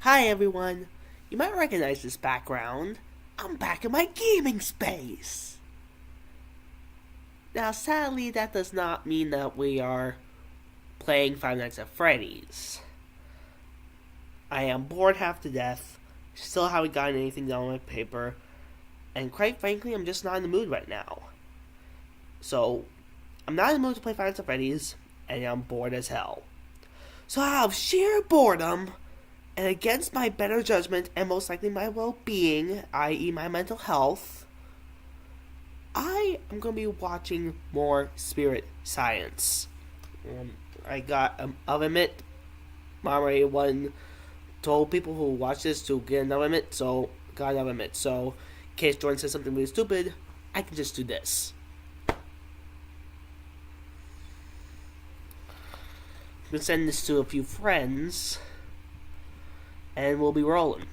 Hi everyone! You might recognize this background. I'm back in my gaming space! Now sadly that does not mean that we are playing Five Nights at Freddy's. I am bored half to death, still haven't gotten anything down on my paper, and quite frankly I'm just not in the mood right now. So, I'm not in the mood to play Five Nights at Freddy's, and I'm bored as hell. So out of sheer boredom, and against my better judgment and most likely my well-being, i.e. my mental health, I am going to be watching more Spirit Science. I got oven mitt. Mom already told people who watch this to get an oven mitt, so got an oven mitt. So in case Jordan says something really stupid, I can just do this. I'm going to send this to a few friends, and we'll be rolling.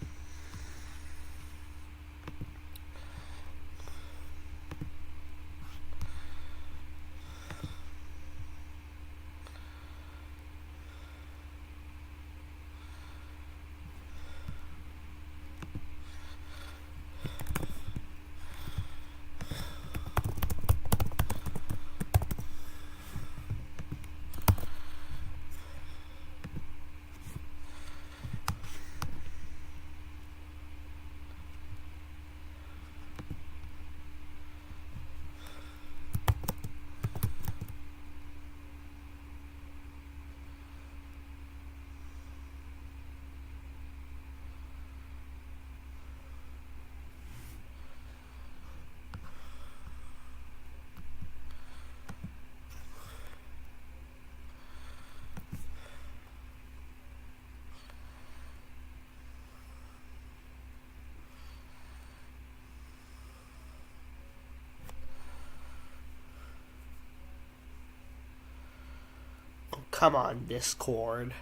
Come on, Discord.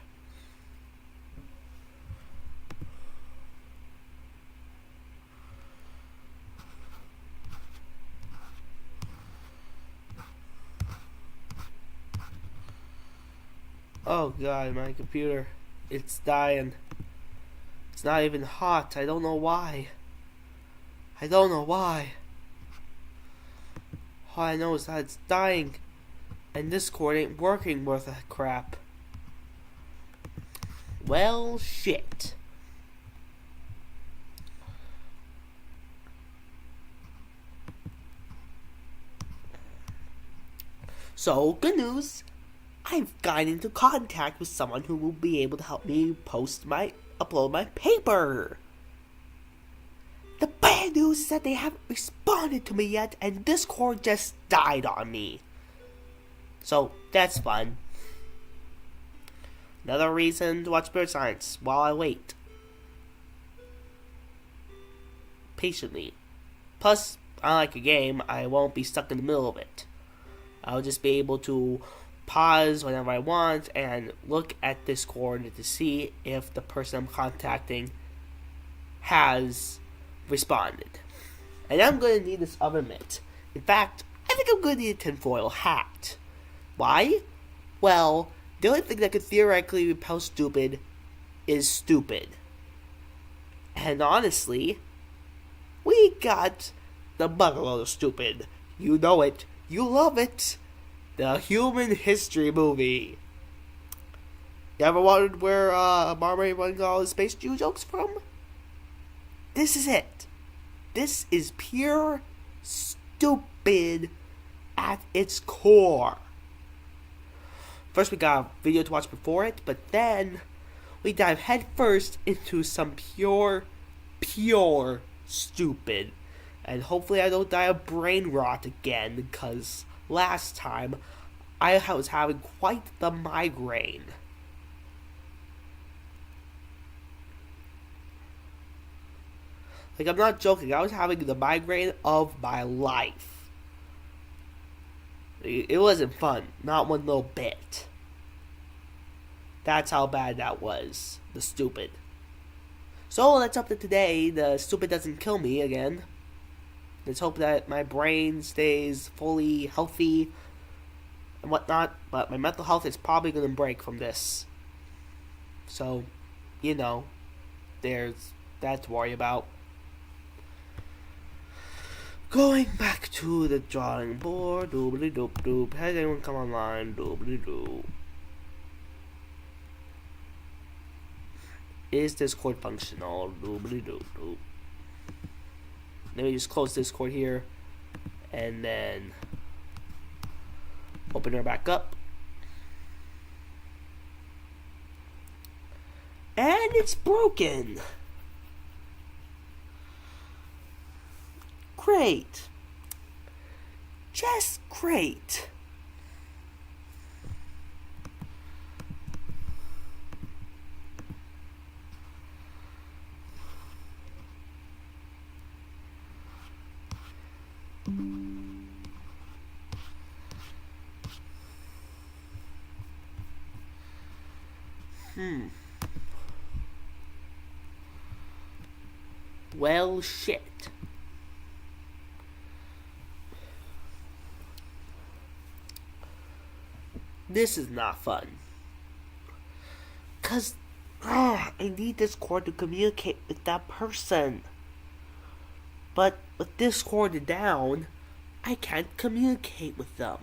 Oh god, my computer. It's dying. It's not even hot. I don't know why. All I know is that it's dying. And Discord ain't working worth a crap. Well, shit. So, good news. I've gotten into contact with someone who will be able to help me upload my paper. The bad news is that they haven't responded to me yet, and Discord just died on me. So, that's fun. Another reason to watch Spirit Science while I wait. Patiently. Plus, unlike a game, I won't be stuck in the middle of it. I'll just be able to pause whenever I want and look at Discord to see if the person I'm contacting has responded. And I'm going to need this oven mitt. In fact, I think I'm going to need a tinfoil hat. Why? Well, the only thing that could theoretically repel stupid is stupid. And honestly, we got the buttload of stupid. You know it. You love it. The human history movie. You ever wondered where Marbury got all his space Jew jokes from? This is it. This is pure stupid at its core. First we got a video to watch before it, but then we dive headfirst into some pure stupid. And hopefully I don't die of brain rot again, because last time I was having quite the migraine. Like, I'm not joking, I was having the migraine of my life. It wasn't fun, not one little bit. That's how bad that was, the stupid. So let's hope that today the stupid doesn't kill me again. Let's hope that my brain stays fully healthy and whatnot, but my mental health is probably going to break from this. So, you know, there's that to worry about. Going back to the drawing board. Doobly doop doop. Has anyone come online? Doobly doop. Is Discord functional? Doobly doop doop. Let me just close Discord here. And then open her back up. And it's broken. Great. Just great. Well, shit. This is not fun. Cause, I need Discord to communicate with that person. But with Discord down, I can't communicate with them.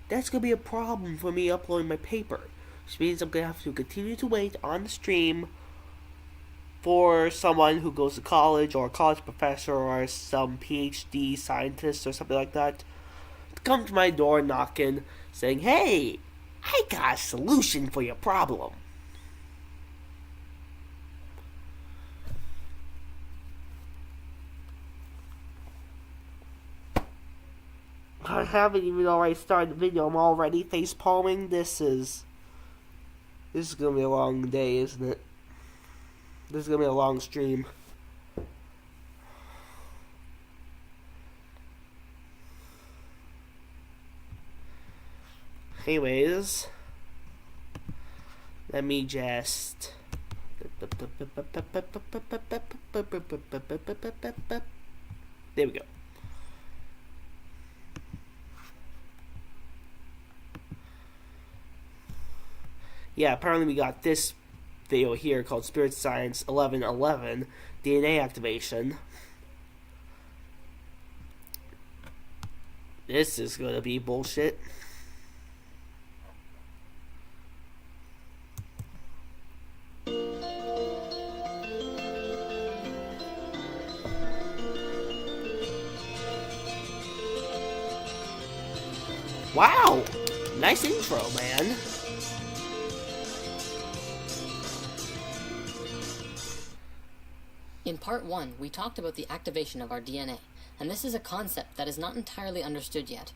That's gonna be a problem for me uploading my paper. Which means I'm gonna have to continue to wait on the stream for someone who goes to college, or a college professor, or some PhD scientist or something like that to come to my door knocking, saying, "Hey, I got a solution for your problem." I haven't even already started the video. I'm already face palming. This is gonna be a long day, isn't it? This is gonna be a long stream. Anyways, let me just... There we go. Yeah, apparently we got this video here called Spirit Science 1111 DNA Activation. This is gonna be bullshit. Wow! Nice intro, man. In part 1, we talked about the activation of our DNA, and this is a concept that is not entirely understood yet.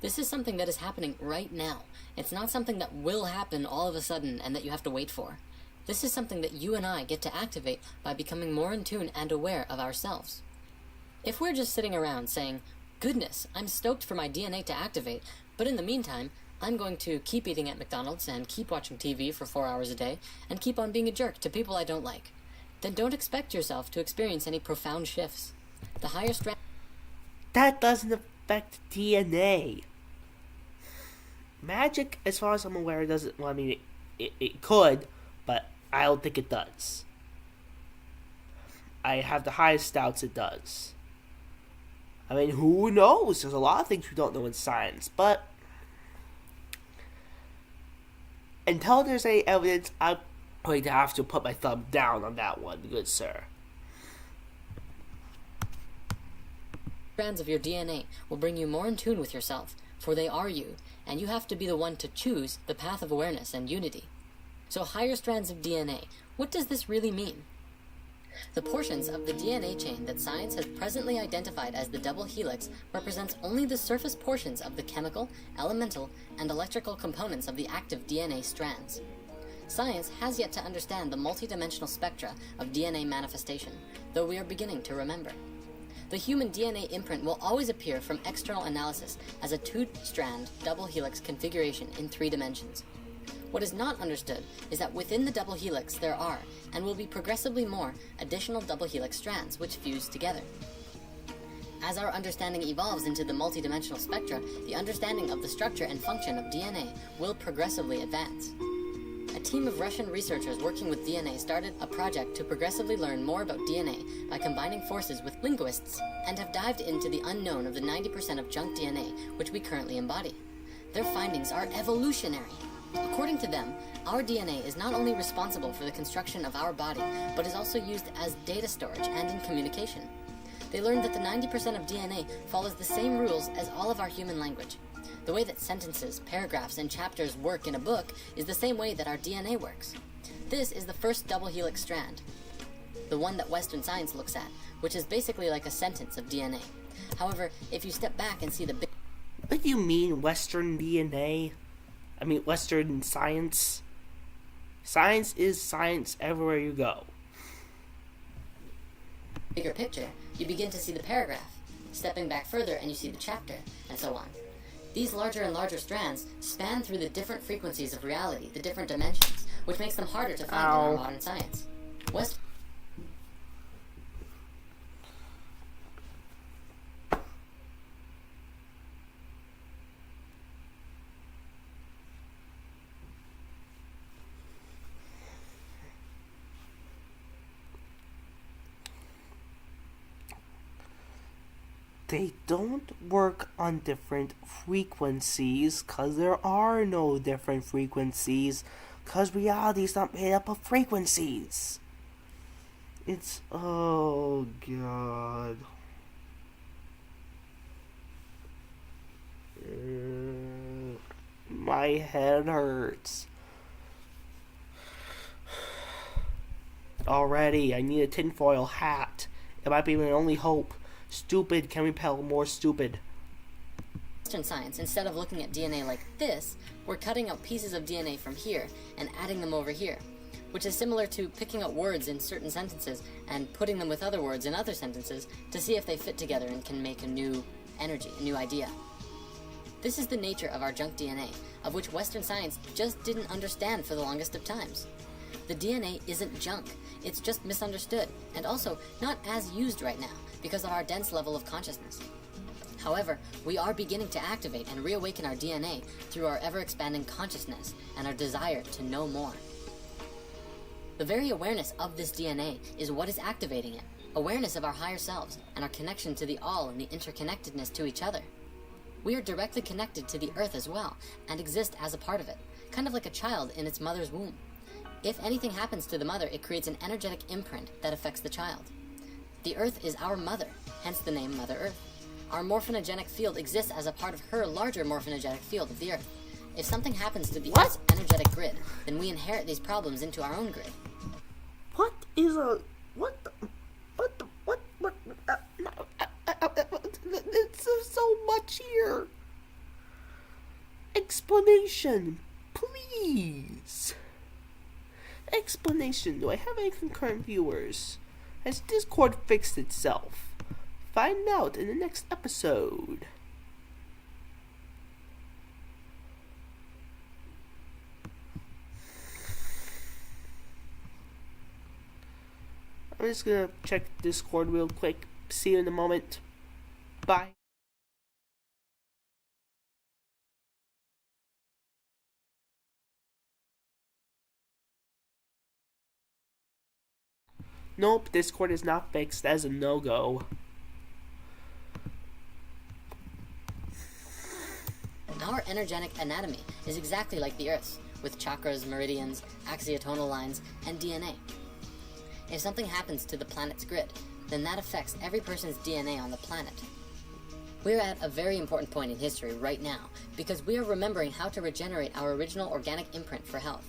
This is something that is happening right now. It's not something that will happen all of a sudden and that you have to wait for. This is something that you and I get to activate by becoming more in tune and aware of ourselves. If we're just sitting around saying, "Goodness, I'm stoked for my DNA to activate, but in the meantime, I'm going to keep eating at McDonald's and keep watching TV for 4 hours a day and keep on being a jerk to people I don't like," then don't expect yourself to experience any profound shifts. The higher strand... That doesn't affect DNA. Magic, as far as I'm aware, doesn't... Well, I mean, it could, but I don't think it does. I have the highest doubts it does. I mean, who knows? There's a lot of things we don't know in science, but... Until there's any evidence, I'm going to have to put my thumb down on that one, good sir. Strands of your DNA will bring you more in tune with yourself, for they are you, and you have to be the one to choose the path of awareness and unity. So higher strands of DNA, what does this really mean? The portions of the DNA chain that science has presently identified as the double helix represents only the surface portions of the chemical, elemental, and electrical components of the active DNA strands. Science has yet to understand the multidimensional spectra of DNA manifestation, though we are beginning to remember. The human DNA imprint will always appear from external analysis as a two-strand double helix configuration in 3 dimensions. What is not understood is that within the double helix there are, and will be progressively more, additional double helix strands which fuse together. As our understanding evolves into the multidimensional spectra, the understanding of the structure and function of DNA will progressively advance. A team of Russian researchers working with DNA started a project to progressively learn more about DNA by combining forces with linguists, and have dived into the unknown of the 90% of junk DNA which we currently embody. Their findings are evolutionary. According to them, our DNA is not only responsible for the construction of our body, but is also used as data storage and in communication. They learned that the 90% of DNA follows the same rules as all of our human language. The way that sentences, paragraphs, and chapters work in a book is the same way that our DNA works. This is the first double helix strand, the one that Western science looks at, which is basically like a sentence of DNA. However, if you step back and see the big... What do you mean, Western DNA? I mean, Western science? Science is science everywhere you go. Bigger picture, you begin to see the paragraph. Stepping back further and you see the chapter, and so on. These larger and larger strands span through the different frequencies of reality, the different dimensions, which makes them harder to find in our modern science. They don't work on different frequencies, because there are no different frequencies, because reality is not made up of frequencies. It's... oh god. My head hurts. Already, I need a tinfoil hat. It might be my only hope. Stupid can repel more stupid. Western science, instead of looking at DNA like this, we're cutting out pieces of DNA from here and adding them over here, which is similar to picking out words in certain sentences and putting them with other words in other sentences to see if they fit together and can make a new energy, a new idea. This is the nature of our junk DNA, of which Western science just didn't understand for the longest of times. The DNA isn't junk, it's just misunderstood, and also not as used right now because of our dense level of consciousness. However, we are beginning to activate and reawaken our DNA through our ever-expanding consciousness and our desire to know more. The very awareness of this DNA is what is activating it, awareness of our higher selves and our connection to the all and the interconnectedness to each other. We are directly connected to the earth as well and exist as a part of it, kind of like a child in its mother's womb. If anything happens to the mother, it creates an energetic imprint that affects the child. The earth is our mother, hence the name Mother Earth. Our morphinogenic field exists as a part of her larger morphinogenic field of the earth. If something happens to the Earth's energetic grid, then we inherit these problems into our own grid. What is a... It's so much here. Explanation, please. Explanation. Do I have any concurrent viewers? Has Discord fixed itself? Find out in the next episode. I'm just gonna check Discord real quick. See you in a moment. Bye. Nope, Discord is not fixed. As a no-go. Our energetic anatomy is exactly like the Earth's, with chakras, meridians, axiotonal lines, and DNA. If something happens to the planet's grid, then that affects every person's DNA on the planet. We're at a very important point in history right now, because we are remembering how to regenerate our original organic imprint for health.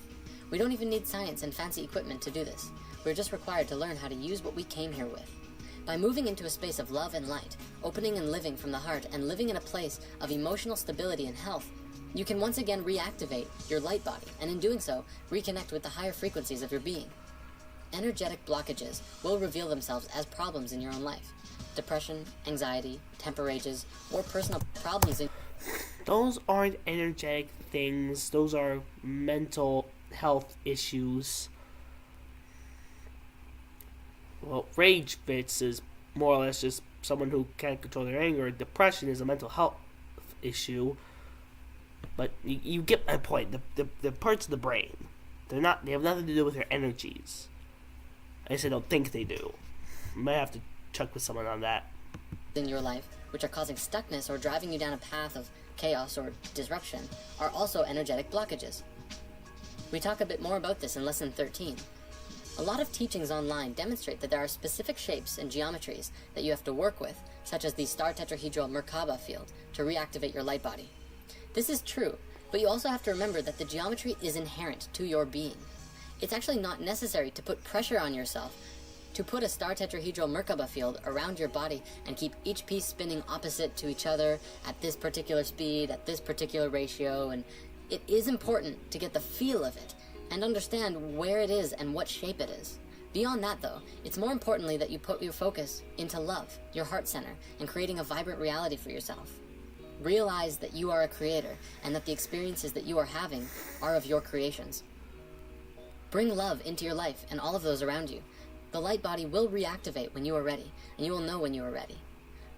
We don't even need science and fancy equipment to do this. We're just required to learn how to use what we came here with. By moving into a space of love and light, opening and living from the heart, and living in a place of emotional stability and health, you can once again reactivate your light body, and in doing so, reconnect with the higher frequencies of your being. Energetic blockages will reveal themselves as problems in your own life. Depression, anxiety, temper rages, or personal problems in... Those aren't energetic things. Those are mental health issues. Well, rage fits is more or less just someone who can't control their anger. Depression is a mental health issue. But you get my point. The parts of the brain. They're not. They have nothing to do with your energies. I guess I don't think they do. I might have to check with someone on that. In your life, which are causing stuckness or driving you down a path of chaos or disruption, are also energetic blockages. We talk a bit more about this in Lesson 13. A lot of teachings online demonstrate that there are specific shapes and geometries that you have to work with, such as the star tetrahedral Merkaba field, to reactivate your light body. This is true, but you also have to remember that the geometry is inherent to your being. It's actually not necessary to put pressure on yourself to put a star tetrahedral Merkaba field around your body and keep each piece spinning opposite to each other at this particular speed, at this particular ratio, and it is important to get the feel of it and understand where it is and what shape it is. Beyond that though, it's more importantly that you put your focus into love, your heart center, and creating a vibrant reality for yourself. Realize that you are a creator and that the experiences that you are having are of your creations. Bring love into your life and all of those around you. The light body will reactivate when you are ready, and you will know when you are ready.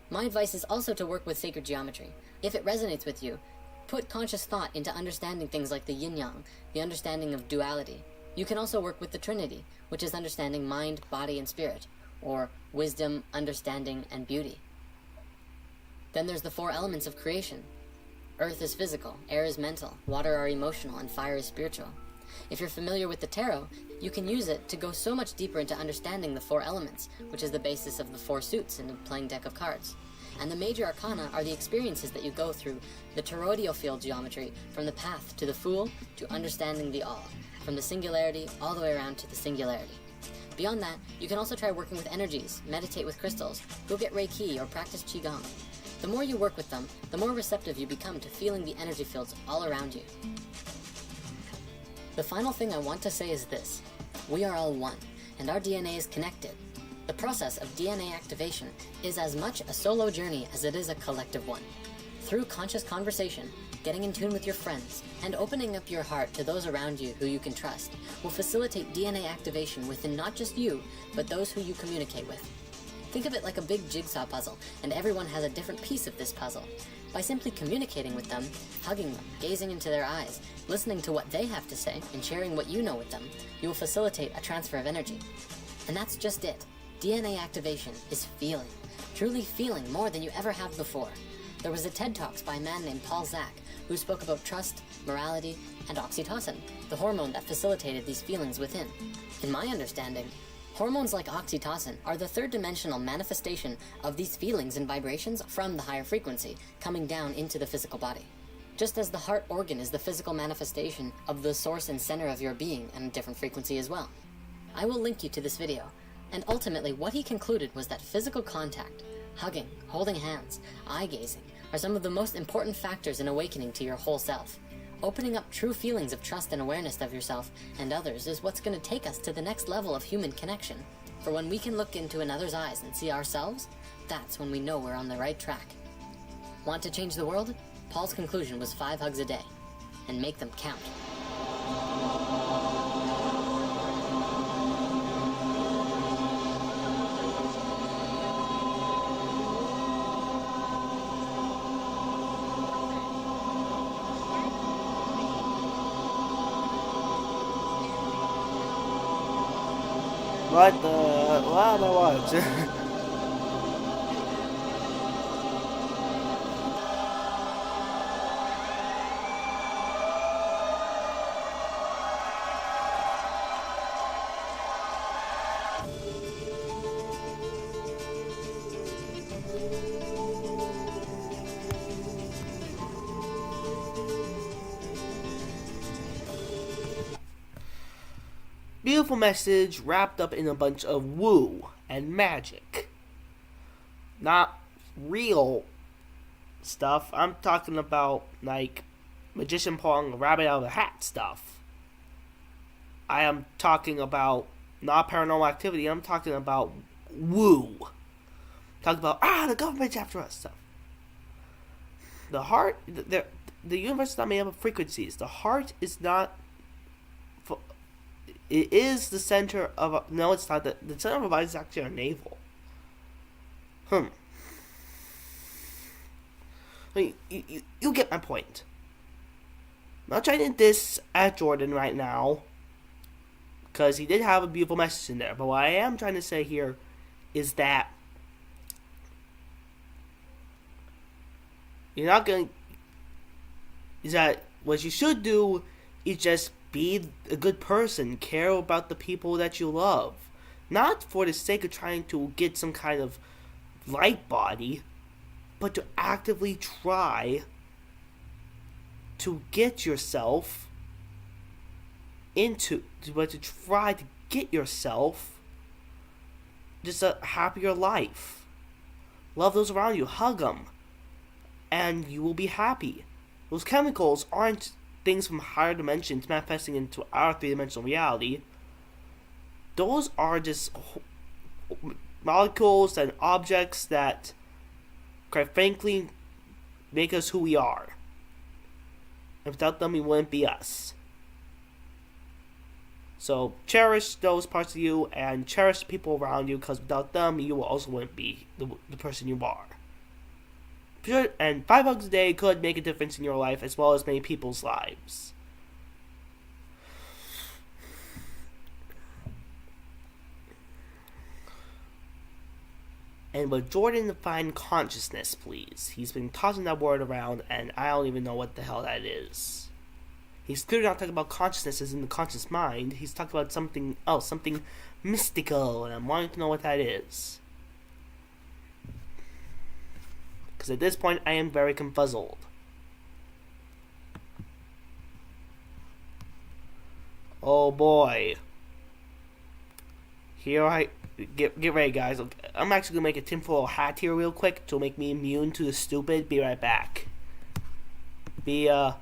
My advice is also to work with sacred geometry. If it resonates with you, put conscious thought into understanding things like the yin-yang, the understanding of duality. You can also work with the Trinity, which is understanding mind, body, and spirit, or wisdom, understanding, and beauty. Then there's the 4 elements of creation. Earth is physical, air is mental, water are emotional, and fire is spiritual. If you're familiar with the tarot, you can use it to go so much deeper into understanding the 4 elements, which is the basis of the 4 suits in a playing deck of cards. And the major arcana are the experiences that you go through, the toroidal field geometry, from the path to the fool to understanding the all, from the singularity all the way around to the singularity. Beyond that, you can also try working with energies, meditate with crystals, go get Reiki, or practice Qigong. The more you work with them, the more receptive you become to feeling the energy fields all around you. The final thing I want to say is this: we are all one, and our DNA is connected. The process of DNA activation is as much a solo journey as it is a collective one. Through conscious conversation, getting in tune with your friends, and opening up your heart to those around you who you can trust will facilitate DNA activation within not just you, but those who you communicate with. Think of it like a big jigsaw puzzle, and everyone has a different piece of this puzzle. By simply communicating with them, hugging them, gazing into their eyes, listening to what they have to say, and sharing what you know with them, you will facilitate a transfer of energy. And that's just it. DNA activation is feeling. Truly feeling more than you ever have before. There was a TED Talks by a man named Paul Zak, who spoke about trust, morality, and oxytocin, the hormone that facilitated these feelings within. In my understanding, hormones like oxytocin are the third-dimensional manifestation of these feelings and vibrations from the higher frequency, coming down into the physical body. Just as the heart organ is the physical manifestation of the source and center of your being and a different frequency as well. I will link you to this video, and ultimately what he concluded was that physical contact, hugging, holding hands, eye-gazing, are some of the most important factors in awakening to your whole self. Opening up true feelings of trust and awareness of yourself and others is what's going to take us to the next level of human connection. For when we can look into another's eyes and see ourselves, that's when we know we're on the right track. Want to change the world? Paul's conclusion was 5 hugs a day, and make them count. What am I watching? Beautiful message wrapped up in a bunch of woo and magic. Not real stuff. I'm talking about like magician pulling a rabbit out of a hat stuff. I am talking about not paranormal activity. I'm talking about woo. Talking about the government's after us stuff. The heart, the universe is not made up of frequencies. The heart is not. It is the center of no, it's not. The center of our body is actually our navel. I mean, you get my point. I'm not trying to diss at Jordan right now. because he did have a beautiful message in there. But what I am trying to say here is that you're not going. Is that what you should do? Is just be a good person, care about the people that you love, not for the sake of trying to get some kind of light body, but to actively try to get yourself but to try to get yourself just a happier life. Love those around you, hug them, and you will be happy. Those chemicals aren't things from higher dimensions manifesting into our three-dimensional reality. Those are just molecules and objects that, quite frankly, make us who we are. And without them, we wouldn't be us. So cherish those parts of you and cherish the people around you, because without them, you also wouldn't be the person you are. And 5 hugs a day could make a difference in your life as well as many people's lives. And would Jordan define consciousness, please? He's been tossing that word around, and I don't even know what the hell that is. He's clearly not talking about consciousness as in the conscious mind. He's talking about something else, something mystical, and I'm wanting to know what that is. Because at this point, I am very confuzzled. Oh boy. Here I... Get ready, guys. I'm actually going to make a tinfoil hat here real quick to make me immune to the stupid. Be right back. BRB.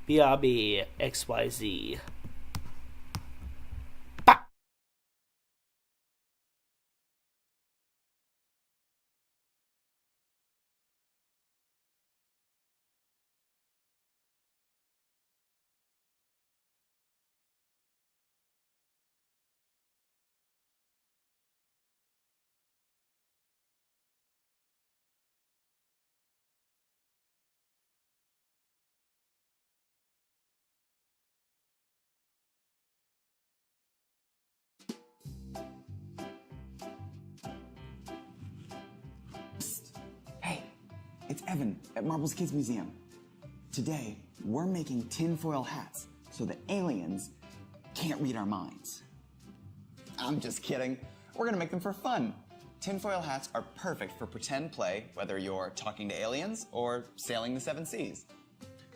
BRB XYZ. Bah! Hey, it's Evan at Marbles Kids Museum. Today, we're making tinfoil hats so the aliens can't read our minds. I'm just kidding. We're gonna make them for fun. Tinfoil hats are perfect for pretend play, whether you're talking to aliens or sailing the 7 seas.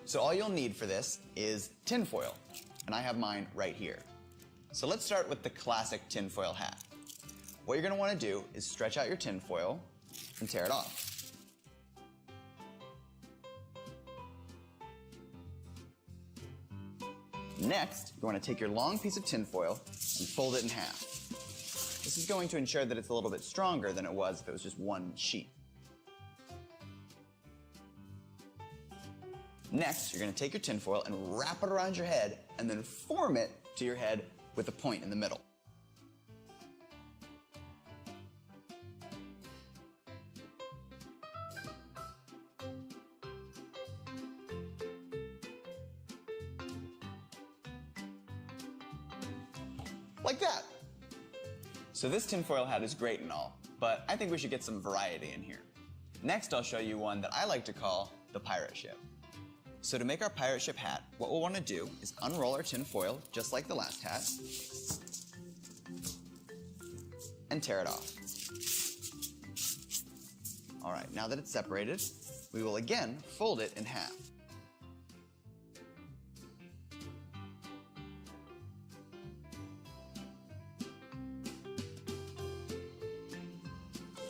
So all you'll need for this is tinfoil, and I have mine right here. So let's start with the classic tinfoil hat. What you're gonna wanna do is stretch out your tinfoil and tear it off. Next, you want to take your long piece of tinfoil and fold it in half. This is going to ensure that it's a little bit stronger than it was if it was just one sheet. Next, you're going to take your tinfoil and wrap it around your head and then form it to your head with a point in the middle. Like that. So this tinfoil hat is great and all, but I think we should get some variety in here. Next, I'll show you one that I like to call the pirate ship. So to make our pirate ship hat, what we'll want to do is unroll our tinfoil just like the last hat and tear it off. All right, now that it's separated, we will again fold it in half.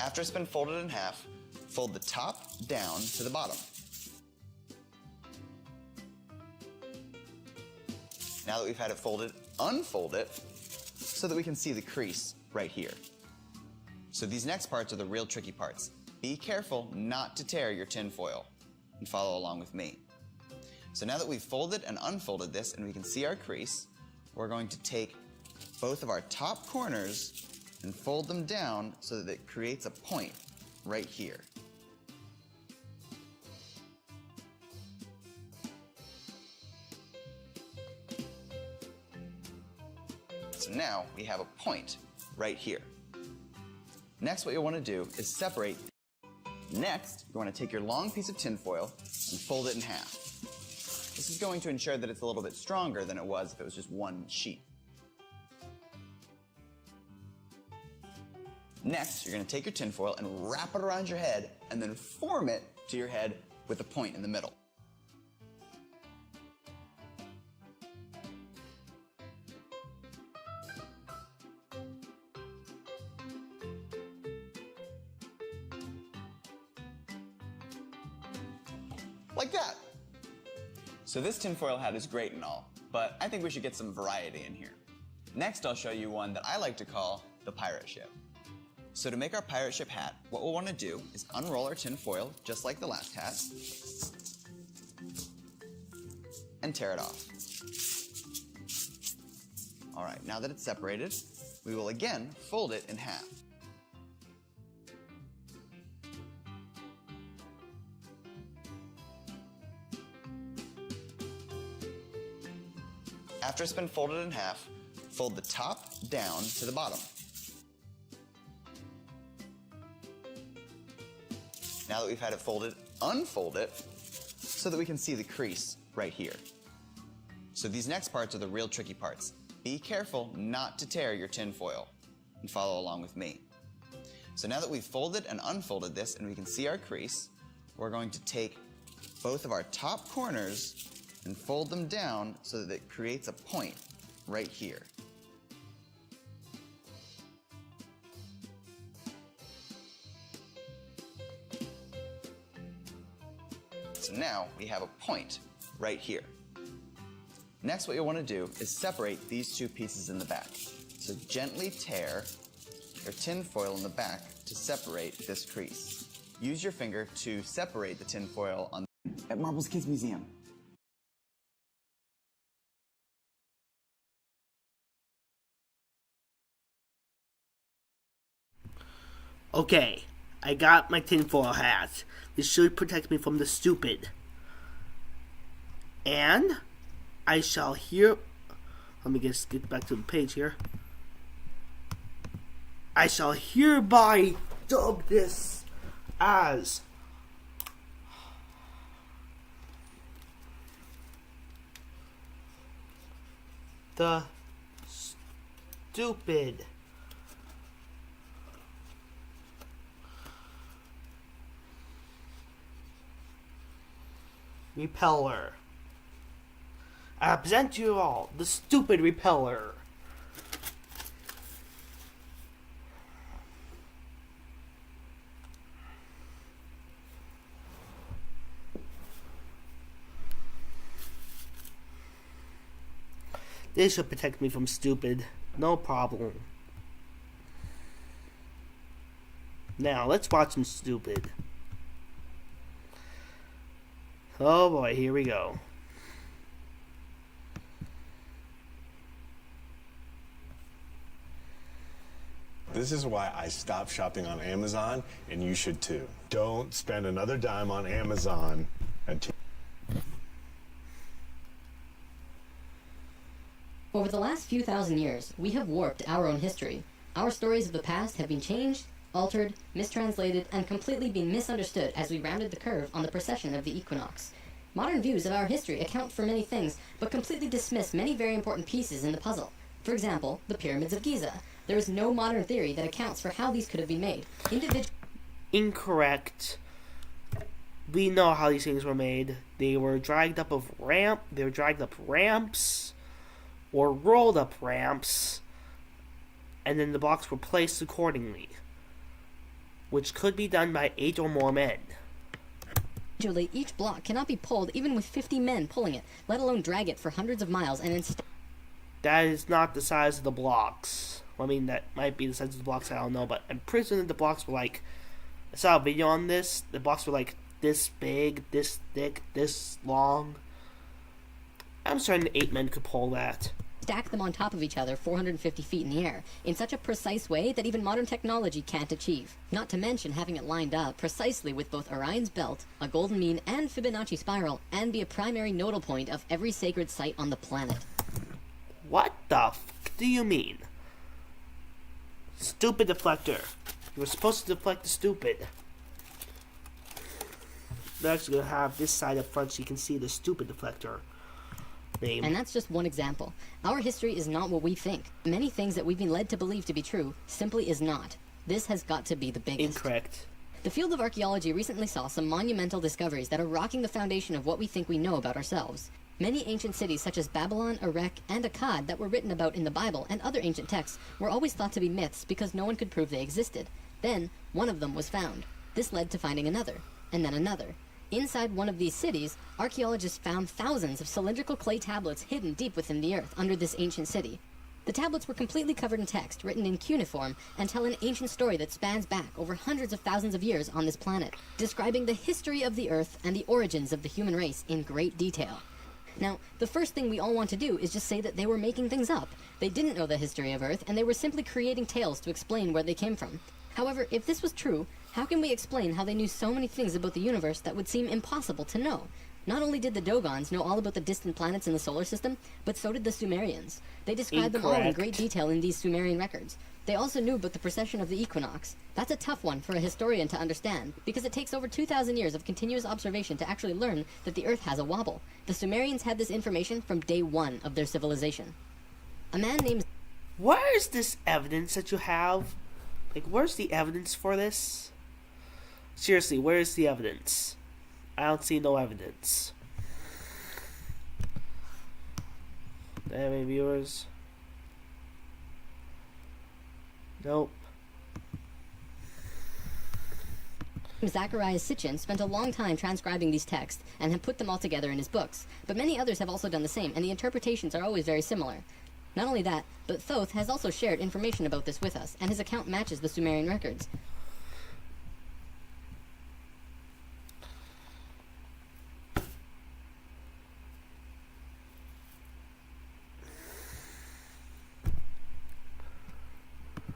After it's been folded in half, fold the top down to the bottom. Now that we've had it folded, unfold it so that we can see the crease right here. So these next parts are the real tricky parts. Be careful not to tear your tin foil and follow along with me. So now that we've folded and unfolded this and we can see our crease, we're going to take both of our top corners and fold them down so that it creates a point right here. So now we have a point right here. Next, what you'll want to do is separate. Next, you want to take your long piece of tinfoil and fold it in half. This is going to ensure that it's a little bit stronger than it was if it was just one sheet. Next, you're going to take your tinfoil and wrap it around your head and then form it to your head with a point in the middle. Like that. So this tinfoil hat is great and all, but I think we should get some variety in here. Next, I'll show you one that I like to call the pirate ship. So to make our pirate ship hat, what we'll want to do is unroll our tinfoil just like the last hat and tear it off. All right, now that it's separated, we will again fold it in half. After it's been folded in half, fold the top down to the bottom. Now that we've had it folded, unfold it so that we can see the crease right here. So these next parts are the real tricky parts. Be careful not to tear your tinfoil and follow along with me. So now that we've folded and unfolded this and we can see our crease, we're going to take both of our top corners and fold them down so that it creates a point right here. So now we have a point right here. Next, what you'll want to do is separate these two pieces in the back. So gently tear your tinfoil in the back to separate this crease. Use your finger to separate the tinfoil on at Marbles Kids Museum. Okay, I got my tinfoil hat. This should protect me from the stupid. And I shall hear... Let me just get back to the page here. I shall hereby dub this as the stupid repeller. I present to you all the stupid repeller. This should protect me from stupid. No problem. Now, let's watch some stupid. Oh boy, here we go. This is why I stopped shopping on Amazon, and you should too. Don't spend another dime on Amazon until... Over the last few thousand years, we have warped our own history. Our stories of the past have been changed, altered, mistranslated, and completely been misunderstood as we rounded the curve on the precession of the equinox. Modern views of our history account for many things, but completely dismiss many very important pieces in the puzzle. For example, the pyramids of Giza. There is no modern theory that accounts for how these could have been made. Incorrect. We know how these things were made. They were dragged up ramps, or rolled up ramps, and then the blocks were placed accordingly, which could be done by 8 or more men. Individually, each block cannot be pulled even with 50 men pulling it, let alone drag it for hundreds of miles, and instead... That is not the size of the blocks. I mean, that might be the size of the blocks, I don't know, but I'm pretty sure that the blocks were like... I saw a video on this. The blocks were like this big, this thick, this long. I'm certain 8 men could pull that. Stack them on top of each other 450 feet in the air, in such a precise way that even modern technology can't achieve. Not to mention having it lined up precisely with both Orion's belt, a golden mean, and Fibonacci spiral, and be a primary nodal point of every sacred site on the planet. What the f*** do you mean? Stupid deflector. You were supposed to deflect the stupid. They're actually going to have this side up front so you can see the stupid deflector name. And that's just one example. Our history is not what we think. Many things that we've been led to believe to be true simply is not. This has got to be the biggest. Incorrect. The field of archaeology recently saw some monumental discoveries that are rocking the foundation of what we think we know about ourselves. Many ancient cities such as Babylon, Erech, and Akkad that were written about in the Bible and other ancient texts were always thought to be myths because no one could prove they existed. Then, one of them was found. This led to finding another, and then another. Inside one of these cities, archaeologists found thousands of cylindrical clay tablets hidden deep within the earth under this ancient city. The tablets were completely covered in text, written in cuneiform, and tell an ancient story that spans back over hundreds of thousands of years on this planet, describing the history of the Earth and the origins of the human race in great detail. Now, the first thing we all want to do is just say that they were making things up. They didn't know the history of Earth, and they were simply creating tales to explain where they came from. However, if this was true, how can we explain how they knew so many things about the universe that would seem impossible to know? Not only did the Dogons know all about the distant planets in the solar system, but so did the Sumerians. They described them all in great detail in these Sumerian records. They also knew about the precession of the equinox. That's a tough one for a historian to understand, because it takes over 2,000 years of continuous observation to actually learn that the Earth has a wobble. The Sumerians had this information from day one of their civilization. A man named... Where is this evidence that you have? Like, where's the evidence for this? Seriously, where is the evidence? I don't see no evidence. Do I have any viewers? Nope. Zacharias Sitchin spent a long time transcribing these texts and had put them all together in his books, but many others have also done the same, and the interpretations are always very similar. Not only that, but Thoth has also shared information about this with us, and his account matches the Sumerian records.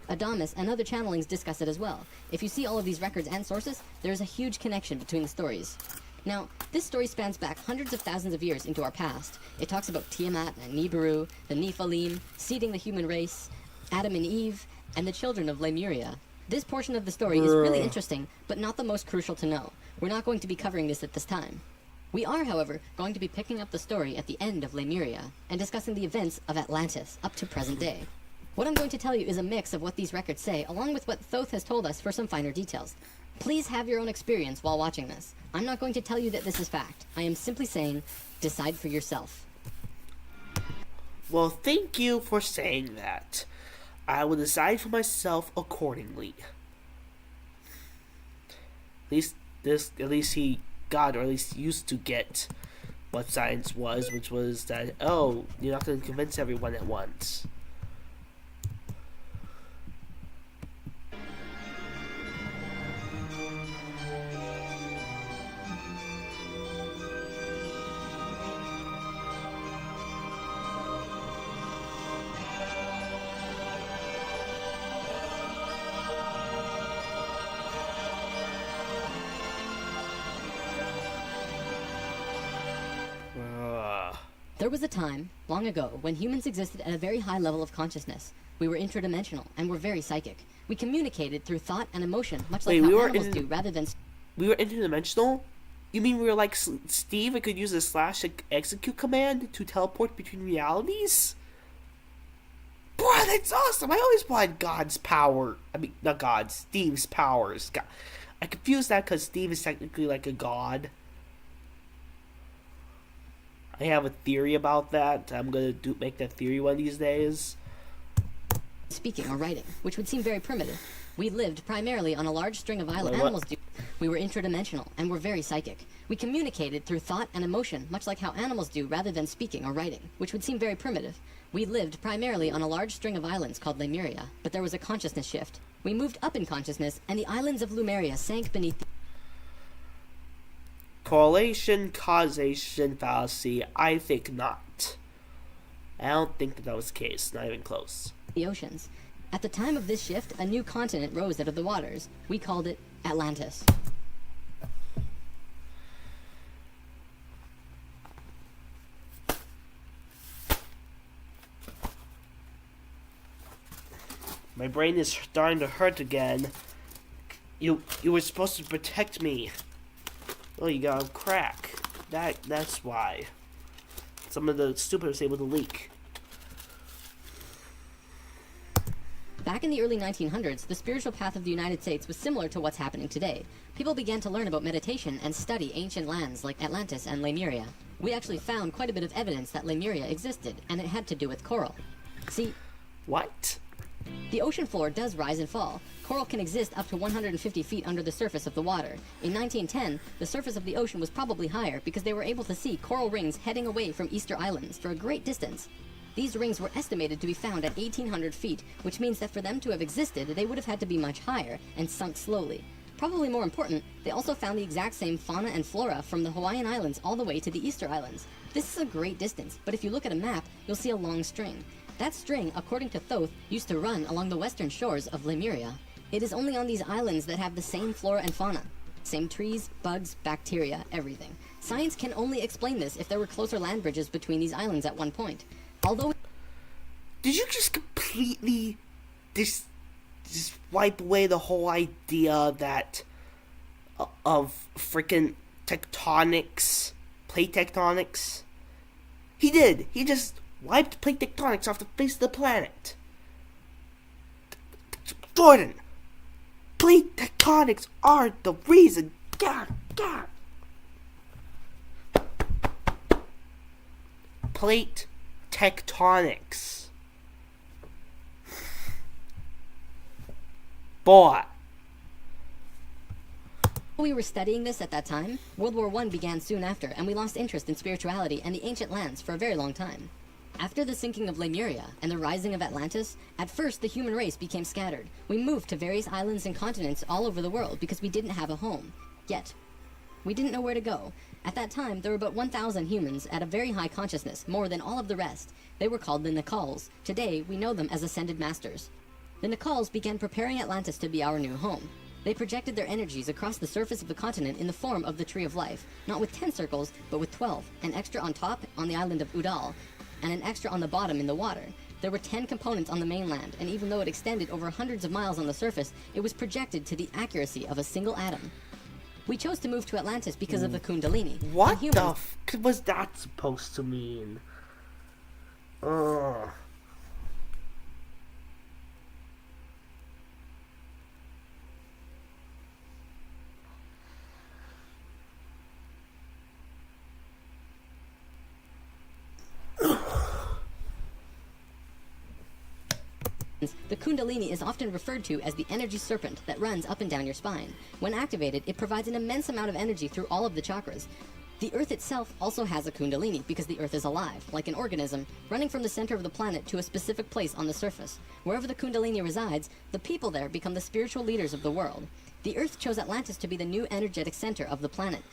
Adamus and other channelings discuss it as well. If you see all of these records and sources, there is a huge connection between the stories. Now, this story spans back hundreds of thousands of years into our past. It talks about Tiamat and Nibiru, the Nephilim, seeding the human race, Adam and Eve, and the children of Lemuria. This portion of the story is really interesting, but not the most crucial to know. We're not going to be covering this at this time. We are, however, going to be picking up the story at the end of Lemuria, and discussing the events of Atlantis up to present day. What I'm going to tell you is a mix of what these records say, along with what Thoth has told us for some finer details. Please have your own experience while watching this. I'm not going to tell you that this is fact. I am simply saying, decide for yourself. Well, thank you for saying that. I will decide for myself accordingly. At least he got, or at least used to get, what science was, which was that, oh, you're not going to convince everyone at once. There was a time, long ago, when humans existed at a very high level of consciousness. We were interdimensional, and were very psychic. We communicated through thought and emotion, much like how animals do, rather than... We were interdimensional? You mean we were like Steve and could use a /execute command to teleport between realities? Boy, that's awesome! I always wanted God's power. I mean, not God, Steve's powers. God. I confused that because Steve is technically like a god. I have a theory about that. I'm gonna make that theory one of these days. Speaking or writing, which would seem very primitive. We lived primarily on a large string of island animals. We were interdimensional and were very psychic. We communicated through thought and emotion, much like how animals do, rather than speaking or writing, which would seem very primitive. We lived primarily on a large string of islands called Lemuria, but there was a consciousness shift. We moved up in consciousness, and the islands of Lemuria sank beneath the... Correlation, causation, fallacy, I think not. I don't think that was the case, not even close. The oceans. At the time of this shift, a new continent rose out of the waters. We called it Atlantis. My brain is starting to hurt again. You were supposed to protect me. Oh, you got a crack. That's why. Some of the stupid was able to leak. Back in the early 1900s, the spiritual path of the United States was similar to what's happening today. People began to learn about meditation and study ancient lands like Atlantis and Lemuria. We actually found quite a bit of evidence that Lemuria existed, and it had to do with coral. See, what? The ocean floor does rise and fall. Coral can exist up to 150 feet under the surface of the water. In 1910, the surface of the ocean was probably higher because they were able to see coral rings heading away from Easter Islands for a great distance. These rings were estimated to be found at 1,800 feet, which means that for them to have existed, they would have had to be much higher and sunk slowly. Probably more important, they also found the exact same fauna and flora from the Hawaiian Islands all the way to the Easter Islands. This is a great distance, but if you look at a map, you'll see a long string. That string, according to Thoth, used to run along the western shores of Lemuria. It is only on these islands that have the same flora and fauna. Same trees, bugs, bacteria, everything. Science can only explain this if there were closer land bridges between these islands at one point. Although... Did you just completely just wipe away the whole idea that of freaking tectonics, plate tectonics? He did. He just wiped plate tectonics off the face of the planet. Jordan, plate tectonics are the reason. God. Plate tectonics. Boy. We were studying this at that time. World War I began soon after, and we lost interest in spirituality and the ancient lands for a very long time. After the sinking of Lemuria and the rising of Atlantis, at first the human race became scattered. We moved to various islands and continents all over the world because we didn't have a home. Yet. We didn't know where to go. At that time, there were about 1,000 humans at a very high consciousness, more than all of the rest. They were called the Nakals. Today, we know them as Ascended Masters. The Nakals began preparing Atlantis to be our new home. They projected their energies across the surface of the continent in the form of the Tree of Life, not with 10 circles, but with 12, an extra on top on the island of Udall, and an extra on the bottom in the water. There were 10 components on the mainland, and even though it extended over hundreds of miles on the surface, it was projected to the accuracy of a single atom. We chose to move to Atlantis because of the Kundalini. What the f*** was that supposed to mean? Ugh. The Kundalini is often referred to as the energy serpent that runs up and down your spine. When activated, it provides an immense amount of energy through all of the chakras. The Earth itself also has a Kundalini because the Earth is alive, like an organism, running from the center of the planet to a specific place on the surface. Wherever the Kundalini resides, the people there become the spiritual leaders of the world. The Earth chose Atlantis to be the new energetic center of the planet.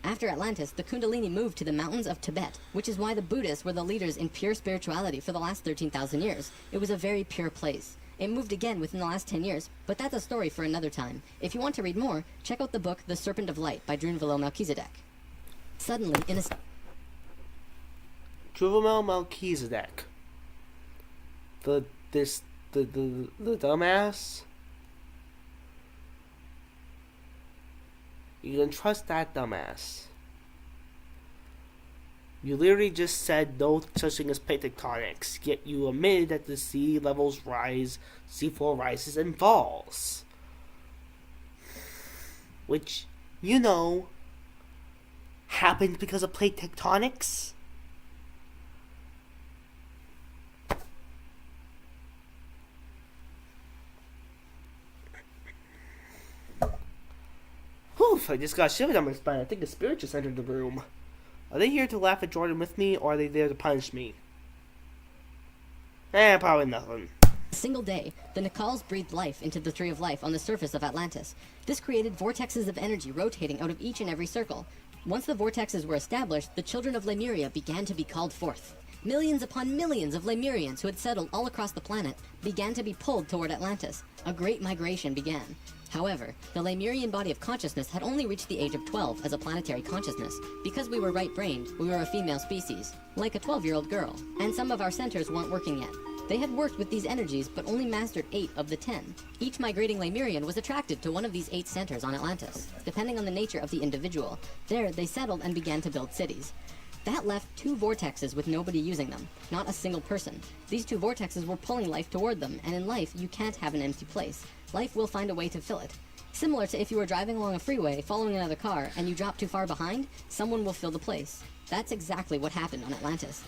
After Atlantis, the Kundalini moved to the mountains of Tibet, which is why the Buddhists were the leaders in pure spirituality for the last 13,000 years. It was a very pure place. It moved again within the last 10 years, but that's a story for another time. If you want to read more, check out the book The Serpent of Light by Drunvalo Melchizedek. Suddenly, in a... Drunvalo Melchizedek. The dumbass? You can trust that dumbass. You literally just said no such thing as plate tectonics, yet you admitted that the sea levels rise, seafloor rises and falls. Which, you know, happened because of plate tectonics. Oof, I just got shivers on my spine. I think the spirit just entered the room. Are they here to laugh at Jordan with me, or are they there to punish me? Probably nothing. A single day, the Nakals breathed life into the Tree of Life on the surface of Atlantis. This created vortexes of energy rotating out of each and every circle. Once the vortexes were established, the children of Lemuria began to be called forth. Millions upon millions of Lemurians who had settled all across the planet began to be pulled toward Atlantis. A great migration began. However, the Lemurian body of consciousness had only reached the age of 12 as a planetary consciousness. Because we were right-brained, we were a female species, like a 12-year-old girl, and some of our centers weren't working yet. They had worked with these energies, but only mastered 8 of the 10. Each migrating Lemurian was attracted to one of these 8 centers on Atlantis, depending on the nature of the individual. There, they settled and began to build cities. That left 2 vortexes with nobody using them, not a single person. These 2 vortexes were pulling life toward them, and in life, you can't have an empty place. Life will find a way to fill it. Similar to if you were driving along a freeway, following another car, and you drop too far behind, someone will fill the place. That's exactly what happened on Atlantis.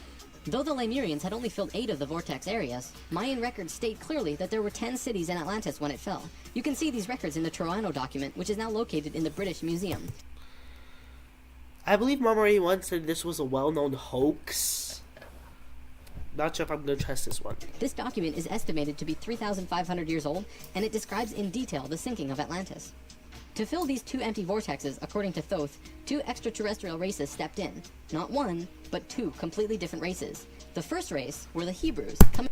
Though the Lemurians had only filled 8 of the vortex areas, Mayan records state clearly that there were 10 cities in Atlantis when it fell. You can see these records in the Troano document, which is now located in the British Museum. I believe Mom already once said this was a well-known hoax. Not sure if I'm going to trust this one. This document is estimated to be 3,500 years old, and it describes in detail the sinking of Atlantis. To fill these 2 empty vortexes, according to Thoth, 2 extraterrestrial races stepped in. Not 1, but 2 completely different races. The first race were the Hebrews, coming...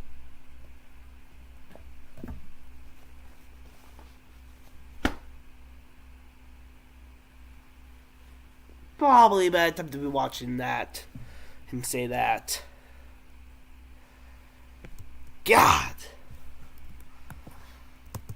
Probably a bad time to be watching that. Him say that. God!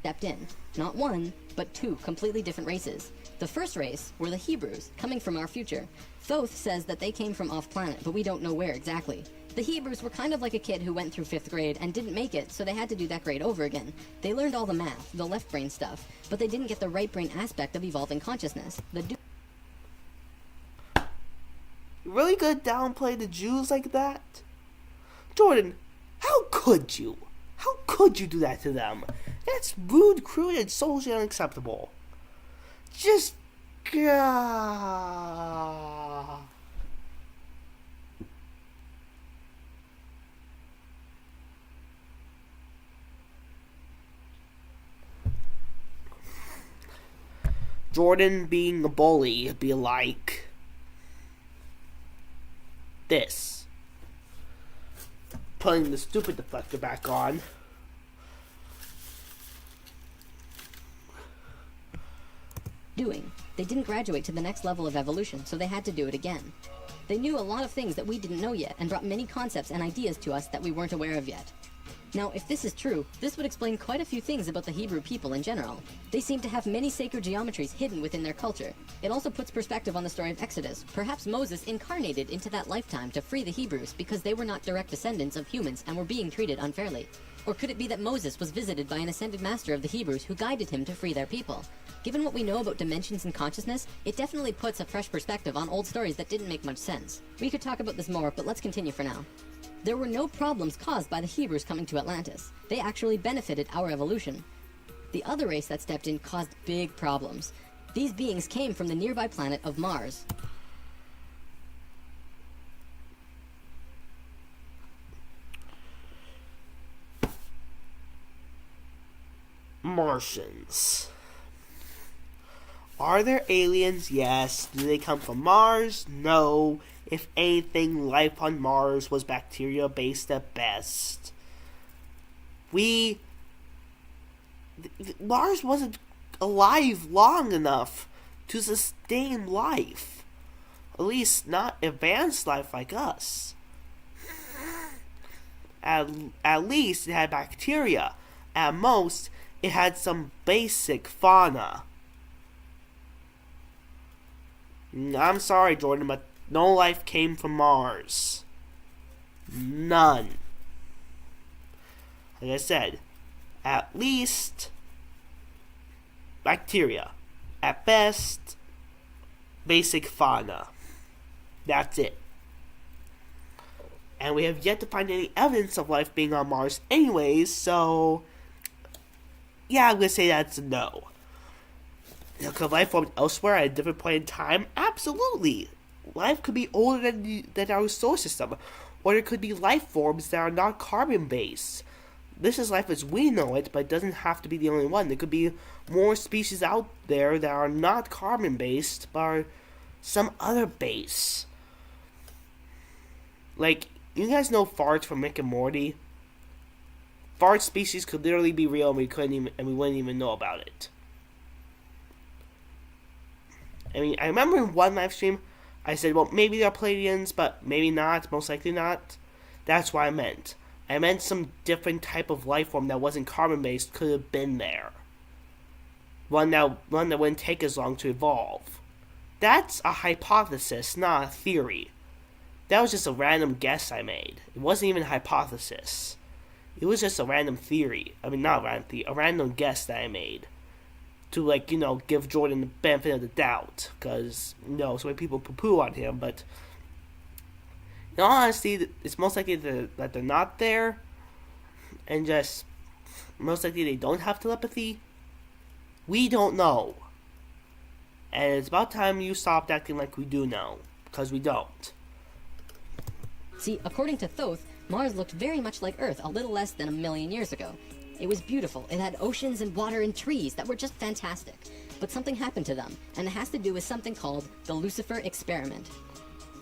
Stepped in. Not 1, but 2 completely different races. The first race were the Hebrews, coming from our future. Thoth says that they came from off-planet, but we don't know where exactly. The Hebrews were kind of like a kid who went through 5th grade and didn't make it, so they had to do that grade over again. They learned all the math, the left brain stuff, but they didn't get the right brain aspect of evolving consciousness. You really gonna downplay the Jews like that? Jordan, how could you? How could you do that to them? That's rude, crude, and socially unacceptable. Just... God. Jordan being a bully be like this. Putting the stupid deflector back on. They didn't graduate to the next level of evolution, so they had to do it again. They knew a lot of things that we didn't know yet, and brought many concepts and ideas to us that we weren't aware of yet. Now, if this is true, this would explain quite a few things about the Hebrew people in general. They seem to have many sacred geometries hidden within their culture. It also puts perspective on the story of Exodus. Perhaps Moses incarnated into that lifetime to free the Hebrews because they were not direct descendants of humans and were being treated unfairly. Or could it be that Moses was visited by an ascended master of the Hebrews who guided him to free their people? Given what we know about dimensions and consciousness, it definitely puts a fresh perspective on old stories that didn't make much sense. We could talk about this more, but let's continue for now. There were no problems caused by the Hebrews coming to Atlantis. They actually benefited our evolution. The other race that stepped in caused big problems. These beings came from the nearby planet of Mars. Martians. Are there aliens? Yes. Do they come from Mars? No. If anything, life on Mars was bacteria-based at best. Mars wasn't alive long enough to sustain life. At least not advanced life like us. At least it had bacteria. At most, it had some basic fauna. I'm sorry, Jordan, but no life came from Mars. None. Like I said, at least bacteria. At best, basic fauna. That's it. And we have yet to find any evidence of life being on Mars anyways, so yeah, I'm going to say that's a no. Now, could life form elsewhere at a different point in time? Absolutely. Life could be older than our solar system, or there could be life forms that are not carbon-based. This is life as we know it, but it doesn't have to be the only one. There could be more species out there that are not carbon-based, but are some other base. Like, you guys know farts from Rick and Morty? Fart species could literally be real, and we wouldn't even know about it. I mean, I remember in one live stream, I said, well, maybe they're Pleiadians, but maybe not, most likely not. That's what I meant. I meant some different type of life form that wasn't carbon-based could have been there. One that wouldn't take as long to evolve. That's a hypothesis, not a theory. That was just a random guess I made. It wasn't even a hypothesis. It was just a random theory. I mean, not a random theory, a random guess that I made. To, like, give Jordan the benefit of the doubt. Because, so many people poo-poo on him, but in all honesty, it's most likely that they're not there. And just, most likely they don't have telepathy. We don't know. And it's about time you stopped acting like we do know. Because we don't. See, according to Thoth, Mars looked very much like Earth a little less than 1 million years ago. It was beautiful. It had oceans and water and trees that were just fantastic. But something happened to them, and it has to do with something called the Lucifer experiment.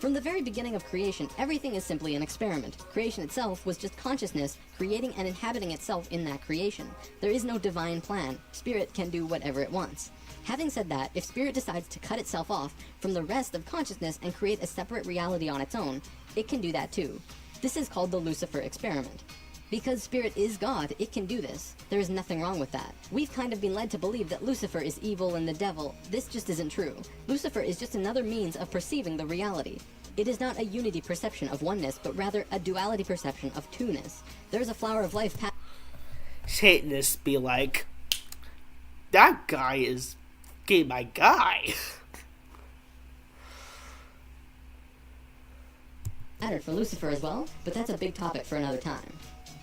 From the very beginning of creation, everything is simply an experiment. Creation itself was just consciousness creating and inhabiting itself in that creation. There is no divine plan. Spirit can do whatever it wants. Having said that, if Spirit decides to cut itself off from the rest of consciousness and create a separate reality on its own, it can do that too. This is called the Lucifer experiment. Because Spirit is God, it can do this. There is nothing wrong with that. We've kind of been led to believe that Lucifer is evil and the devil. This just isn't true. Lucifer is just another means of perceiving the reality. It is not a unity perception of oneness, but rather a duality perception of two-ness. There's a flower of life Satanists be like, that guy is my guy. Mattered for Lucifer as well, but that's a big topic for another time.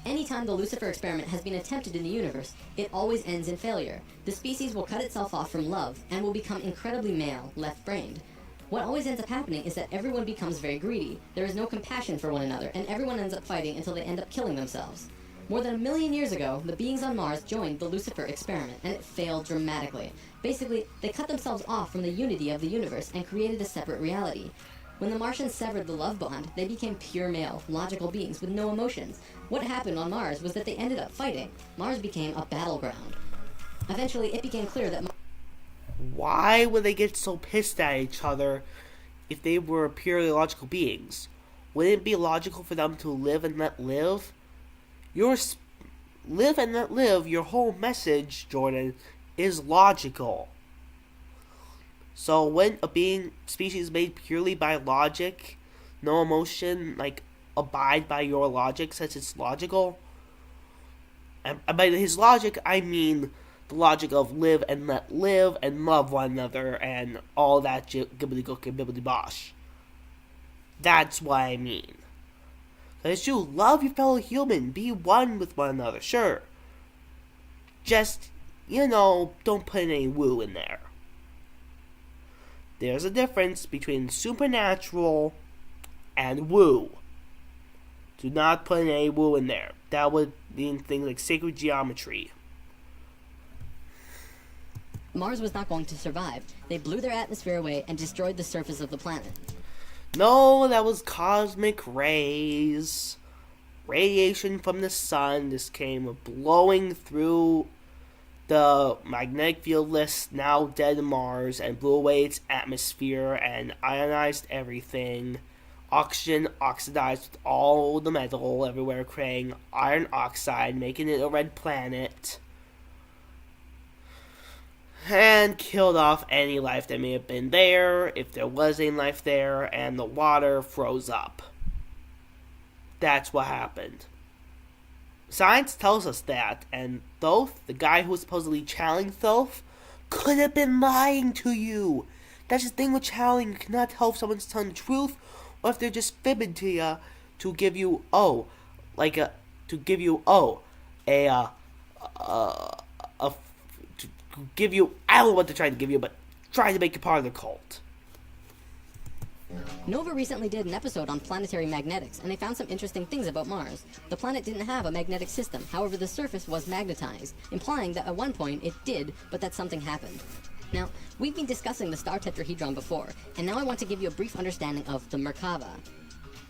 Anytime the Lucifer experiment has been attempted in the universe, it always ends in failure. The species will cut itself off from love and will become incredibly male, left-brained. What always ends up happening is that everyone becomes very greedy. There is no compassion for one another, and everyone ends up fighting until they end up killing themselves. More than 1 million years ago, the beings on Mars joined the Lucifer experiment, and it failed dramatically. Basically, they cut themselves off from the unity of the universe and created a separate reality. When the Martians severed the love bond, they became pure male, logical beings with no emotions. What happened on Mars was that they ended up fighting. Mars became a battleground. Eventually, it became clear that Why would they get so pissed at each other if they were purely logical beings? Wouldn't it be logical for them to live and let live? Live and let live, your whole message, Jordan, is logical. So when a species made purely by logic, no emotion, abide by your logic since it's logical? And by his logic, I mean the logic of live and let live and love one another and all that gibbity-gook and bibbity-bosh. That's what I mean. Because you love your fellow human, be one with one another, sure. Just, don't put any woo in there. There's a difference between supernatural and woo. Do not put any woo in there. That would mean things like sacred geometry. Mars was not going to survive. They blew their atmosphere away and destroyed the surface of the planet. No, that was cosmic rays. Radiation from the sun just came blowing through the magnetic fieldless, now dead Mars, and blew away its atmosphere and ionized everything. Oxygen oxidized with all the metal everywhere, creating iron oxide, making it a red planet. And killed off any life that may have been there, if there was any life there, and the water froze up. That's what happened. Science tells us that, and Thoth, the guy who was supposedly channeling Thoth, could have been lying to you. That's the thing with channeling, you cannot tell if someone's telling the truth, or if they're just fibbing to you, to give you, give you, I don't know what they're trying to give you, but trying to make you part of the cult. Nova recently did an episode on planetary magnetics, and they found some interesting things about Mars. The planet didn't have a magnetic system, however the surface was magnetized, implying that at one point it did, but that something happened. Now, we've been discussing the star tetrahedron before, and now I want to give you a brief understanding of the Merkaba.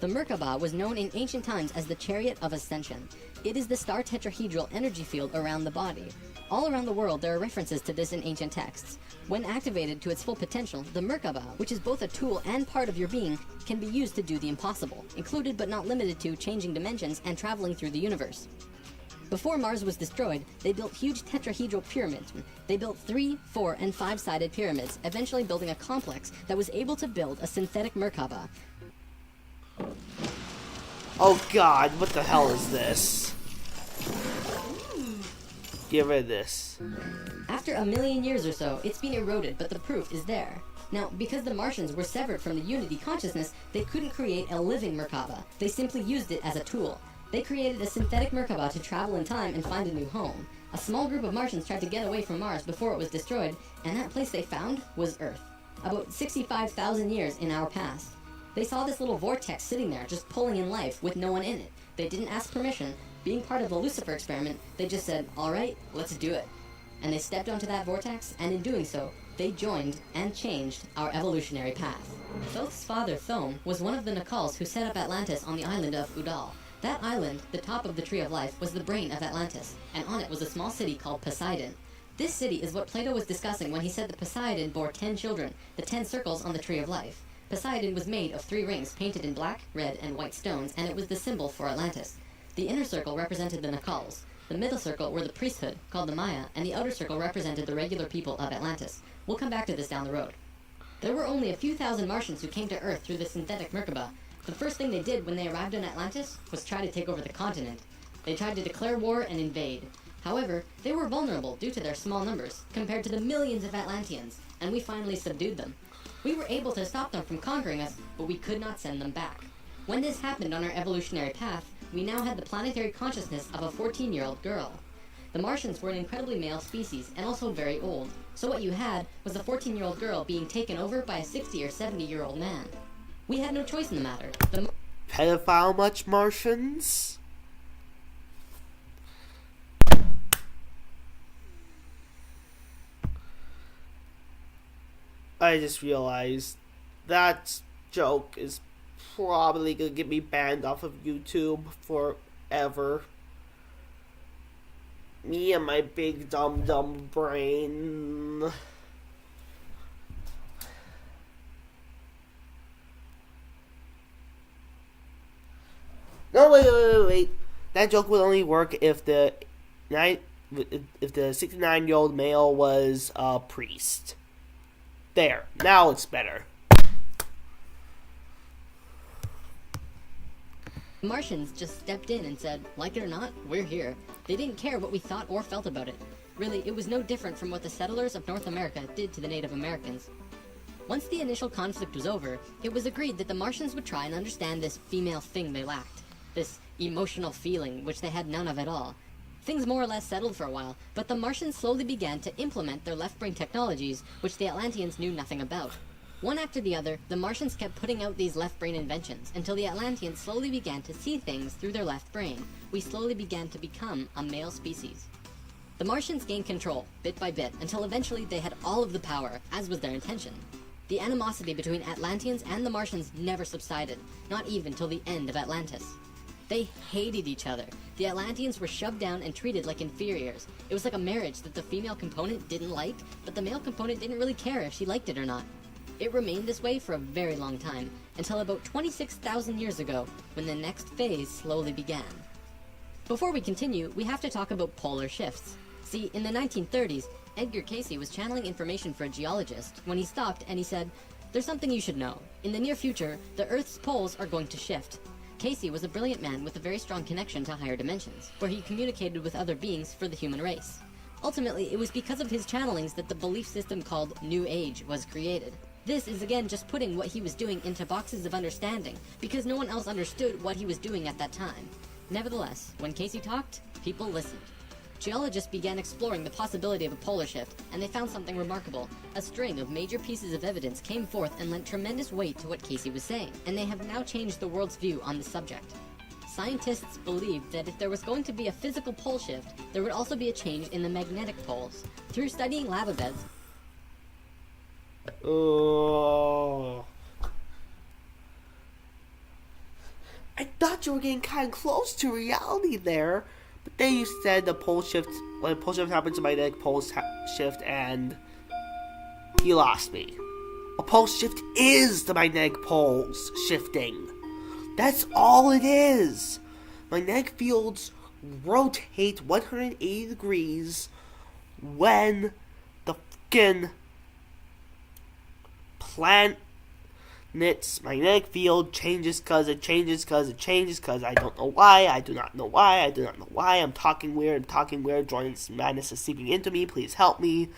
The Merkaba was known in ancient times as the Chariot of Ascension. It is the star tetrahedral energy field around the body. All around the world, there are references to this in ancient texts. When activated to its full potential, the Merkaba, which is both a tool and part of your being, can be used to do the impossible, included but not limited to changing dimensions and traveling through the universe. Before Mars was destroyed, they built huge tetrahedral pyramids. They built 3, 4, and 5-sided pyramids, eventually building a complex that was able to build a synthetic Merkaba. Oh god, what the hell is this? Get rid of this. After a million years or so, it's been eroded, but the proof is there. Now, because the Martians were severed from the Unity consciousness, they couldn't create a living Merkaba. They simply used it as a tool. They created a synthetic Merkaba to travel in time and find a new home. A small group of Martians tried to get away from Mars before it was destroyed, and that place they found was Earth. About 65,000 years in our past. They saw this little vortex sitting there, just pulling in life, with no one in it. They didn't ask permission. Being part of the Lucifer experiment, they just said, alright, let's do it. And they stepped onto that vortex, and in doing so, they joined and changed our evolutionary path. Thoth's father, Thome, was one of the Nakals who set up Atlantis on the island of Udal. That island, the top of the Tree of Life, was the brain of Atlantis, and on it was a small city called Poseidon. This city is what Plato was discussing when he said that Poseidon bore 10 children, the 10 circles on the Tree of Life. Poseidon was made of 3 rings painted in black, red, and white stones, and it was the symbol for Atlantis. The inner circle represented the Nakals. The middle circle were the priesthood, called the Maya, and the outer circle represented the regular people of Atlantis. We'll come back to this down the road. There were only a few thousand Martians who came to Earth through the synthetic Merkaba. The first thing they did when they arrived in Atlantis was try to take over the continent. They tried to declare war and invade. However, they were vulnerable due to their small numbers, compared to the millions of Atlanteans, and we finally subdued them. We were able to stop them from conquering us, but we could not send them back. When this happened on our evolutionary path, we now had the planetary consciousness of a 14-year-old girl. The Martians were an incredibly male species, and also very old, so what you had was a 14-year-old girl being taken over by a 60 or 70-year-old man. We had no choice in the matter. Pedophile much, Martians? I just realized that joke is probably gonna get me banned off of YouTube forever. Me and my big dumb brain. No, wait. That joke would only work if the 69-year-old male was a priest. There. Now it's better. Martians just stepped in and said, like it or not, we're here. They didn't care what we thought or felt about it. Really, it was no different from what the settlers of North America did to the Native Americans. Once the initial conflict was over, it was agreed that the Martians would try and understand this female thing they lacked. This emotional feeling, which they had none of at all. Things more or less settled for a while, but the Martians slowly began to implement their left-brain technologies, which the Atlanteans knew nothing about. One after the other, the Martians kept putting out these left-brain inventions, until the Atlanteans slowly began to see things through their left brain. We slowly began to become a male species. The Martians gained control, bit by bit, until eventually they had all of the power, as was their intention. The animosity between Atlanteans and the Martians never subsided, not even till the end of Atlantis. They hated each other. The Atlanteans were shoved down and treated like inferiors. It was like a marriage that the female component didn't like, but the male component didn't really care if she liked it or not. It remained this way for a very long time, until about 26,000 years ago, when the next phase slowly began. Before we continue, we have to talk about polar shifts. See, in the 1930s, Edgar Cayce was channeling information for a geologist when he stopped and he said, "There's something you should know. In the near future, the Earth's poles are going to shift." Cayce was a brilliant man with a very strong connection to higher dimensions, where he communicated with other beings for the human race. Ultimately, it was because of his channelings that the belief system called New Age was created. This is again just putting what he was doing into boxes of understanding, because no one else understood what he was doing at that time. Nevertheless, when Cayce talked, people listened. Geologists began exploring the possibility of a polar shift, and they found something remarkable. A string of major pieces of evidence came forth and lent tremendous weight to what Cayce was saying, and they have now changed the world's view on the subject. Scientists believed that if there was going to be a physical pole shift, there would also be a change in the magnetic poles. Through studying lava beds, I thought you were getting kind of close to reality there, but then you said the pole shift, when pole shift happens to magnetic pole shift, and you lost me. A pole shift is the magnetic poles shifting. That's all it is. Magnetic fields rotate 180 degrees when the fucking planet's magnetic field changes because it changes because I don't know why. I do not know why. I do not know why. I'm talking weird. Jordan's madness is seeping into me. Please help me.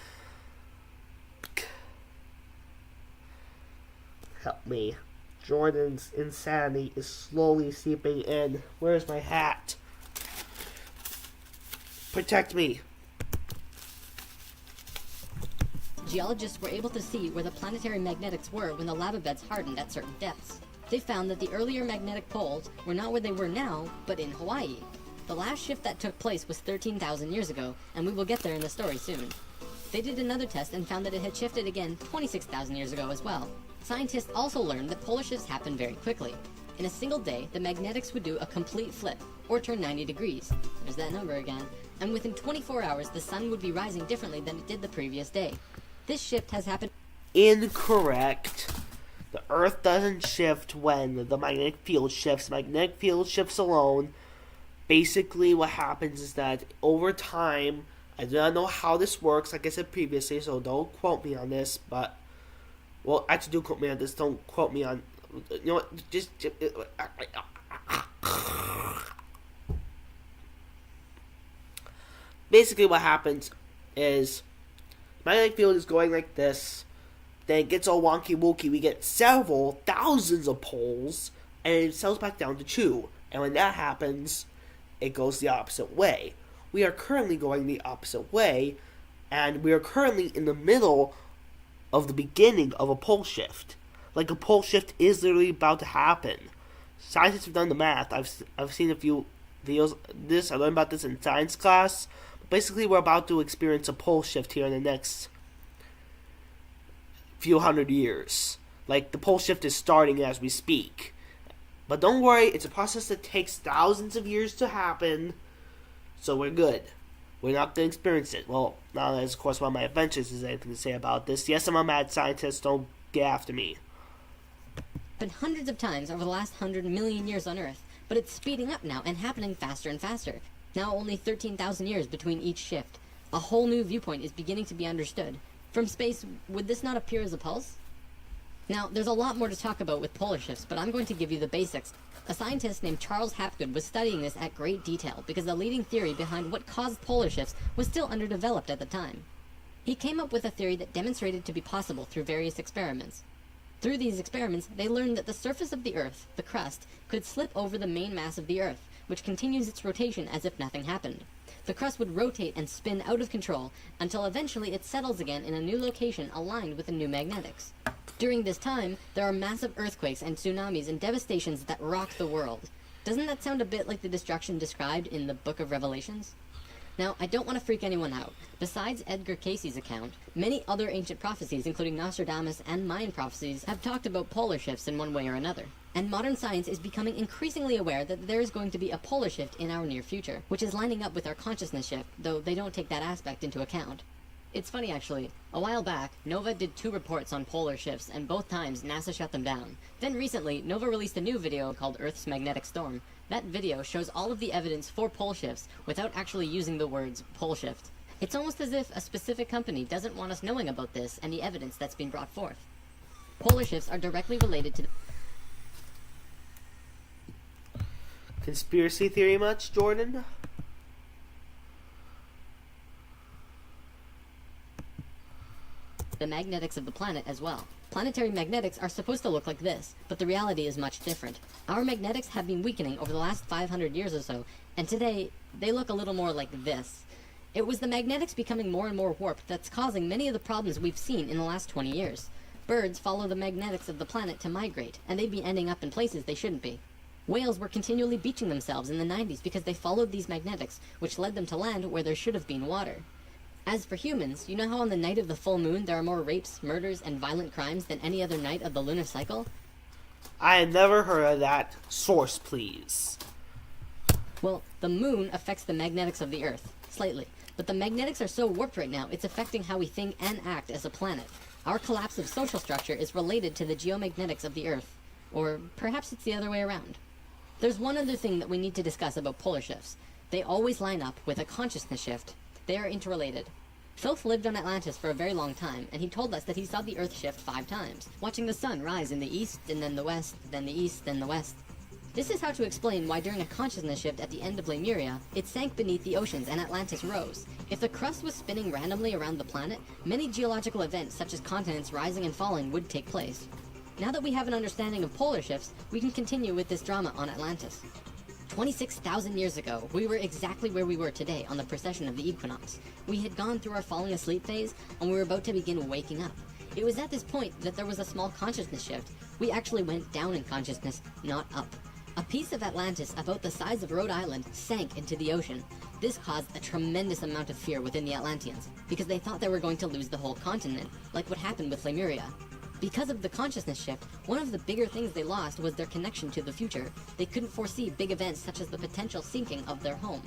Help me. Jordan's insanity is slowly seeping in. Where's my hat? Protect me. Geologists were able to see where the planetary magnetics were when the lava beds hardened at certain depths. They found that the earlier magnetic poles were not where they were now, but in Hawaii. The last shift that took place was 13,000 years ago, and we will get there in the story soon. They did another test and found that it had shifted again 26,000 years ago as well. Scientists also learned that polar shifts happen very quickly. In a single day, the magnetics would do a complete flip, or turn 90 degrees. There's that number again. And within 24 hours, the sun would be rising differently than it did the previous day. This shift has happened. Incorrect. The Earth doesn't shift when the magnetic field shifts. Magnetic field shifts alone. Basically, what happens is that over time, I do not know how this works, like I said previously, so don't quote me on this, but, well, actually do quote me on this, don't quote me on, you know what, just basically what happens is, magnetic field is going like this, then it gets all wonky wonky, we get several thousands of poles, and it settles back down to 2, and when that happens, it goes the opposite way. We are currently going the opposite way, and we are currently in the middle of the beginning of a pole shift. Like, a pole shift is literally about to happen. Scientists have done the math. I've seen a few videos of this. I learned about this in science class. Basically, we're about to experience a pole shift here in the next few hundred years. Like, the pole shift is starting as we speak. But don't worry, it's a process that takes thousands of years to happen. So we're good. We're not going to experience it. Well, now that is, of course, one of my adventures is anything to say about this. Yes, I'm a mad scientist. Don't get after me. Been hundreds of times over the last 100 million years on Earth, but it's speeding up now and happening faster and faster. Now only 13,000 years between each shift. A whole new viewpoint is beginning to be understood. From space, would this not appear as a pulse? Now, there's a lot more to talk about with polar shifts, but I'm going to give you the basics. A scientist named Charles Hapgood was studying this at great detail because the leading theory behind what caused polar shifts was still underdeveloped at the time. He came up with a theory that demonstrated to be possible through various experiments. Through these experiments, they learned that the surface of the Earth, the crust, could slip over the main mass of the Earth, which continues its rotation as if nothing happened. The crust would rotate and spin out of control until eventually it settles again in a new location aligned with the new magnetics. During this time, there are massive earthquakes and tsunamis and devastations that rock the world. Doesn't that sound a bit like the destruction described in the Book of Revelations? Now, I don't want to freak anyone out. Besides Edgar Cayce's account, many other ancient prophecies, including Nostradamus and Mayan prophecies, have talked about polar shifts in one way or another. And modern science is becoming increasingly aware that there is going to be a polar shift in our near future, which is lining up with our consciousness shift, though they don't take that aspect into account. It's funny actually, a while back, NOVA did 2 reports on polar shifts, and both times NASA shut them down. Then recently, NOVA released a new video called Earth's Magnetic Storm. That video shows all of the evidence for pole shifts without actually using the words pole shift. It's almost as if a specific company doesn't want us knowing about this and the evidence that's been brought forth. Polar shifts are directly related to Conspiracy theory much, Jordan? the magnetics of the planet as well. Planetary magnetics are supposed to look like this, but the reality is much different. Our magnetics have been weakening over the last 500 years or so, and today, they look a little more like this. It was the magnetics becoming more and more warped that's causing many of the problems we've seen in the last 20 years. Birds follow the magnetics of the planet to migrate, and they'd be ending up in places they shouldn't be. Whales were continually beaching themselves in the 90s because they followed these magnetics, which led them to land where there should have been water. As for humans, you know how on the night of the full moon there are more rapes, murders, and violent crimes than any other night of the lunar cycle? I had never heard of that. Source, please. Well, the moon affects the magnetics of the Earth, slightly. But the magnetics are so warped right now, it's affecting how we think and act as a planet. Our collapse of social structure is related to the geomagnetics of the Earth. Or perhaps it's the other way around. There's one other thing that we need to discuss about polar shifts. They always line up with a consciousness shift. They are interrelated. Filth lived on Atlantis for a very long time, and he told us that he saw the Earth shift 5 times, watching the sun rise in the east, and then the west, then the east, then the west. This is how to explain why during a consciousness shift at the end of Lemuria, it sank beneath the oceans and Atlantis rose. If the crust was spinning randomly around the planet, many geological events such as continents rising and falling would take place. Now that we have an understanding of polar shifts, we can continue with this drama on Atlantis. 26,000 years ago, we were exactly where we were today on the precession of the equinox. We had gone through our falling asleep phase, and we were about to begin waking up. It was at this point that there was a small consciousness shift. We actually went down in consciousness, not up. A piece of Atlantis about the size of Rhode Island sank into the ocean. This caused a tremendous amount of fear within the Atlanteans, because they thought they were going to lose the whole continent, like what happened with Lemuria. Because of the consciousness shift, one of the bigger things they lost was their connection to the future. They couldn't foresee big events such as the potential sinking of their home.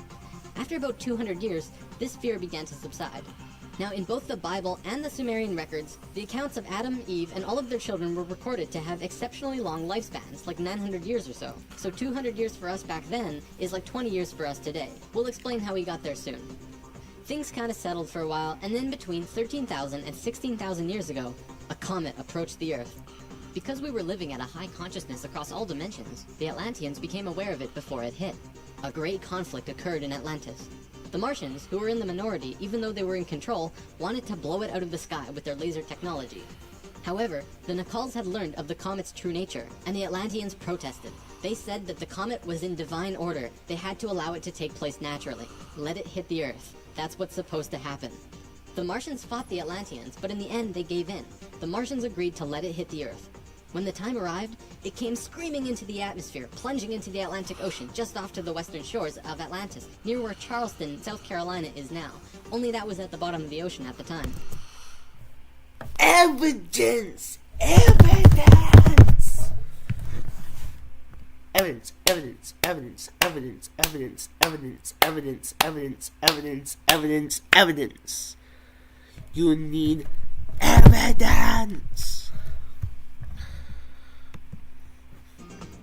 After about 200 years, this fear began to subside. Now, in both the Bible and the Sumerian records, the accounts of Adam, Eve, and all of their children were recorded to have exceptionally long lifespans, like 900 years or so. So 200 years for us back then is like 20 years for us today. We'll explain how we got there soon. Things kind of settled for a while, and then between 13,000 and 16,000 years ago, a comet approached the Earth. Because we were living at a high consciousness across all dimensions, the Atlanteans became aware of it before it hit. A great conflict occurred in Atlantis. The Martians, who were in the minority even though they were in control, wanted to blow it out of the sky with their laser technology. However, the Nacals had learned of the comet's true nature, and the Atlanteans protested. They said that the comet was in divine order. They had to allow it to take place naturally. Let it hit the Earth. That's what's supposed to happen. The Martians fought the Atlanteans, but in the end they gave in. The Martians agreed to let it hit the Earth. When the time arrived, it came screaming into the atmosphere, plunging into the Atlantic Ocean just off to the western shores of Atlantis, near where Charleston, South Carolina is now. Only that was at the bottom of the ocean at the time. Evidence! Evidence! Evidence, evidence, evidence, evidence, evidence, evidence, evidence, evidence, evidence, evidence, evidence. You need evidence!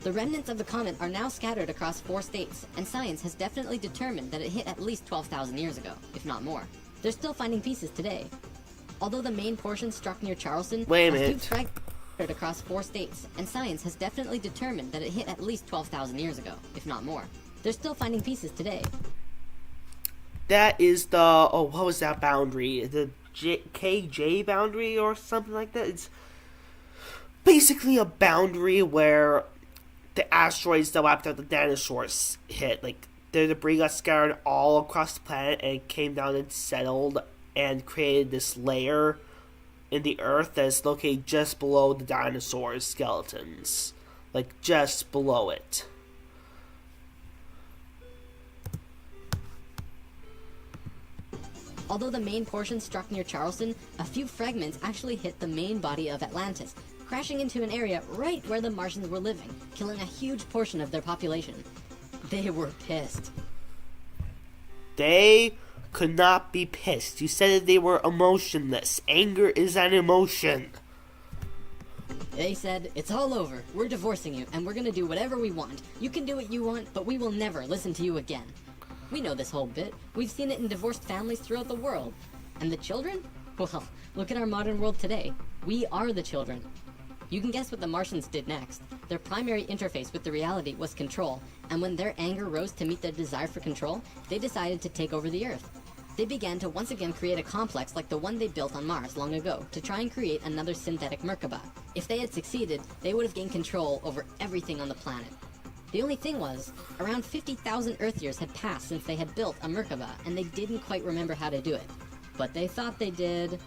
The remnants of the comet are now scattered across 4 states, and science has definitely determined that it hit at least 12,000 years ago, if not more. They're still finding pieces today. Although the main portion struck near Charleston, Wait a minute. scattered across 4 states, and science has definitely determined that it hit at least 12,000 years ago, if not more. They're still finding pieces today. That is the, what was that boundary? The KJ boundary or something like that? It's basically a boundary where the asteroids that wiped out the dinosaurs hit. Like, their debris got scattered all across the planet and it came down and settled and created this layer in the Earth that is located just below the dinosaurs' skeletons. Like, just below it. Although the main portion struck near Charleston, a few fragments actually hit the main body of Atlantis, crashing into an area right where the Martians were living, killing a huge portion of their population. They were pissed. They could not be pissed. You said that they were emotionless. Anger is an emotion. They said, "It's all over. We're divorcing you, and we're gonna do whatever we want. You can do what you want, but we will never listen to you again." We know this whole bit. We've seen it in divorced families throughout the world. And the children? Well, look at our modern world today. We are the children. You can guess what the Martians did next. Their primary interface with the reality was control, and when their anger rose to meet their desire for control, they decided to take over the Earth. They began to once again create a complex like the one they built on Mars long ago to try and create another synthetic Merkaba. If they had succeeded, they would have gained control over everything on the planet. The only thing was, around 50,000 Earth years had passed since they had built a Merkaba, and they didn't quite remember how to do it. But they thought they did.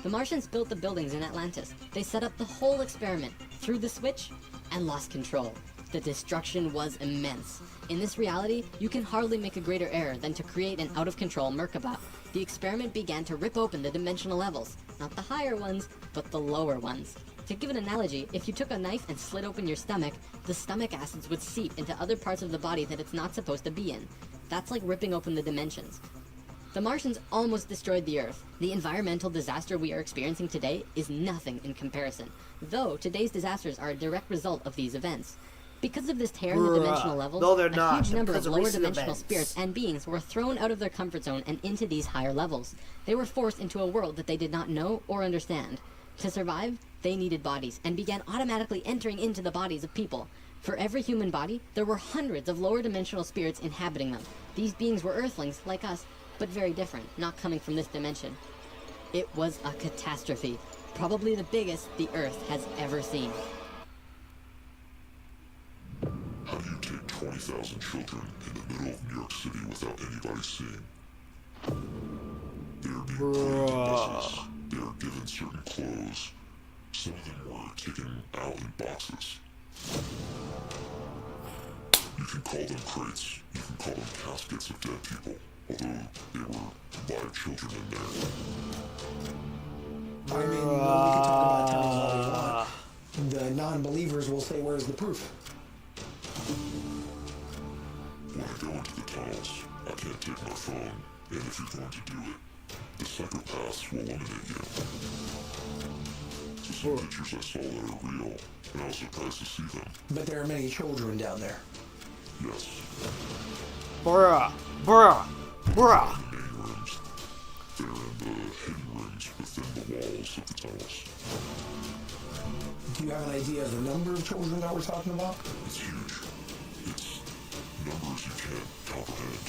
The Martians built the buildings in Atlantis. They set up the whole experiment, threw the switch, and lost control. The destruction was immense. In this reality, you can hardly make a greater error than to create an out-of-control Merkaba. The experiment began to rip open the dimensional levels, not the higher ones, but the lower ones. To give an analogy, if you took a knife and slit open your stomach, the stomach acids would seep into other parts of the body that it's not supposed to be in. That's like ripping open the dimensions. The Martians almost destroyed the Earth. The environmental disaster we are experiencing today is nothing in comparison, though today's disasters are a direct result of these events. Because of this tear in the dimensional levels, no, they're a not. huge number Because of of lower recent dimensional events. spirits and beings were thrown out of their comfort zone and into these higher levels. They were forced into a world that they did not know or understand. To survive, they needed bodies and began automatically entering into the bodies of people. For every human body, there were hundreds of lower dimensional spirits inhabiting them. These beings were Earthlings, like us, but very different, not coming from this dimension. It was a catastrophe, probably the biggest the Earth has ever seen. How do you take 20,000 children in the middle of New York City without anybody seeing? They are being put into buses. They are given certain clothes. Some of them were taken out in boxes. You can call them crates. You can call them caskets of dead people, although they were live children in there. I mean, we can talk about tunnels all we want. The non-believers will say, where's the proof? When I go into the tunnels, I can't take my phone, and if you're going to do it, the psychopaths will eliminate you. So some pictures I saw that are real, and I was surprised to see them. But there are many children down there. Yes. Bruh. The main rooms. They're in the hidden rooms within the walls of the tunnels. Do you have an idea of the number of children that we're talking about? It's huge. It's numbers you can't comprehend.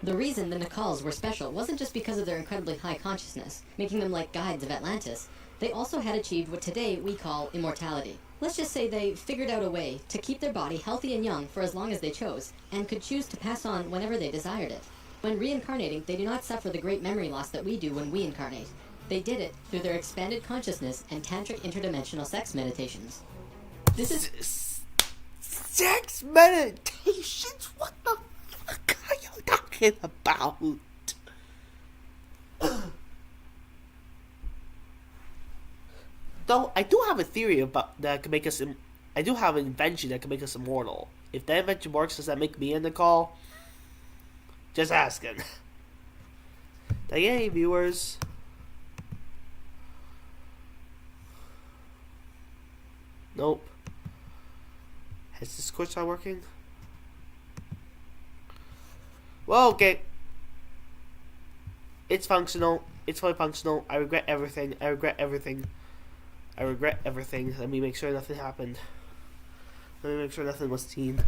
The reason the Nakals were special wasn't just because of their incredibly high consciousness, making them like guides of Atlantis. They also had achieved what today we call immortality. Let's just say they figured out a way to keep their body healthy and young for as long as they chose, and could choose to pass on whenever they desired it. When reincarnating, they do not suffer the great memory loss that we do when we incarnate. They did it through their expanded consciousness and tantric interdimensional sex meditations. This is... Sex meditations? What the fuck are you talking about? Though I do have a theory about that could make us. I do have an invention that could make us immortal. If that invention works, does that make me in the call? Just asking. Did I get any viewers? Nope. Has Discord started working? Well, okay. It's functional. It's fully functional. I regret everything. I regret everything. I regret everything. Let me make sure nothing happened. Let me make sure nothing was seen.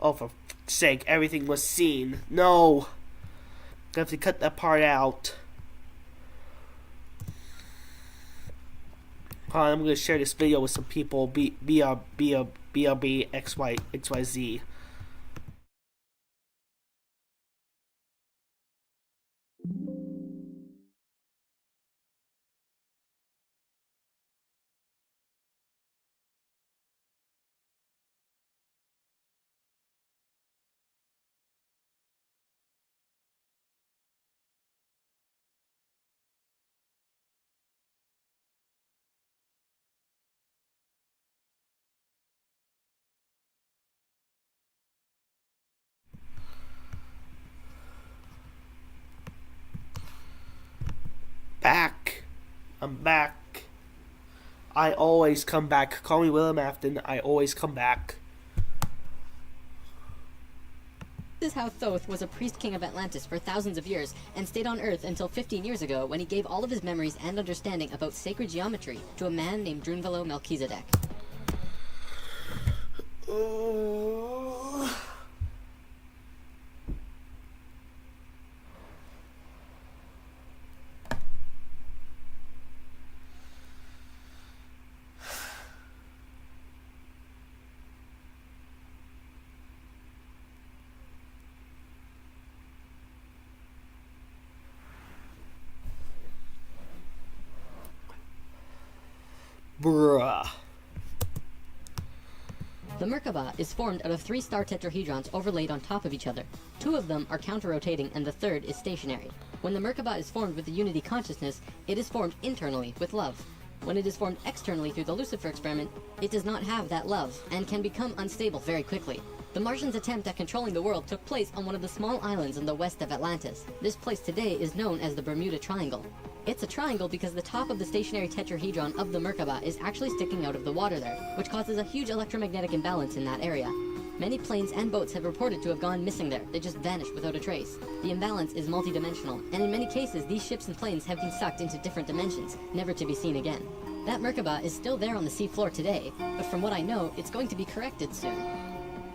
Oh, for fuck's sake, everything was seen. No! I have to cut that part out. Hold on, I'm gonna share this video with some people. BRB XYZ. Back. I'm back. I always come back. Call me William Afton. I always come back. This is how Thoth was a priest king of Atlantis for thousands of years and stayed on Earth until 15 years ago when he gave all of his memories and understanding about sacred geometry to a man named Drunvalo Melchizedek. The Merkaba is formed out of 3 star tetrahedrons overlaid on top of each other. 2 of them are counter-rotating and the third is stationary. When the Merkaba is formed with the unity consciousness, it is formed internally with love. When it is formed externally through the Lucifer experiment, it does not have that love and can become unstable very quickly. The Martians' attempt at controlling the world took place on one of the small islands in the west of Atlantis. This place today is known as the Bermuda Triangle. It's a triangle because the top of the stationary tetrahedron of the Merkaba is actually sticking out of the water there, which causes a huge electromagnetic imbalance in that area. Many planes and boats have reported to have gone missing there. They just vanished without a trace. The imbalance is multidimensional, and in many cases these ships and planes have been sucked into different dimensions, never to be seen again. That Merkaba is still there on the seafloor today, but from what I know, it's going to be corrected soon.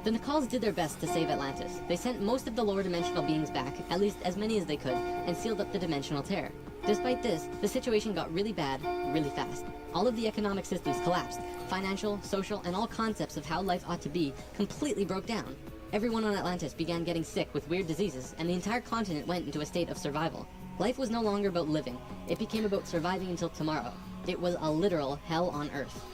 The Nicals did their best to save Atlantis. They sent most of the lower dimensional beings back, at least as many as they could, and sealed up the dimensional tear. Despite this, the situation got really bad, really fast. All of the economic systems collapsed. Financial, social, and all concepts of how life ought to be completely broke down. Everyone on Atlantis began getting sick with weird diseases, and the entire continent went into a state of survival. Life was no longer about living. It became about surviving until tomorrow. It was a literal hell on Earth.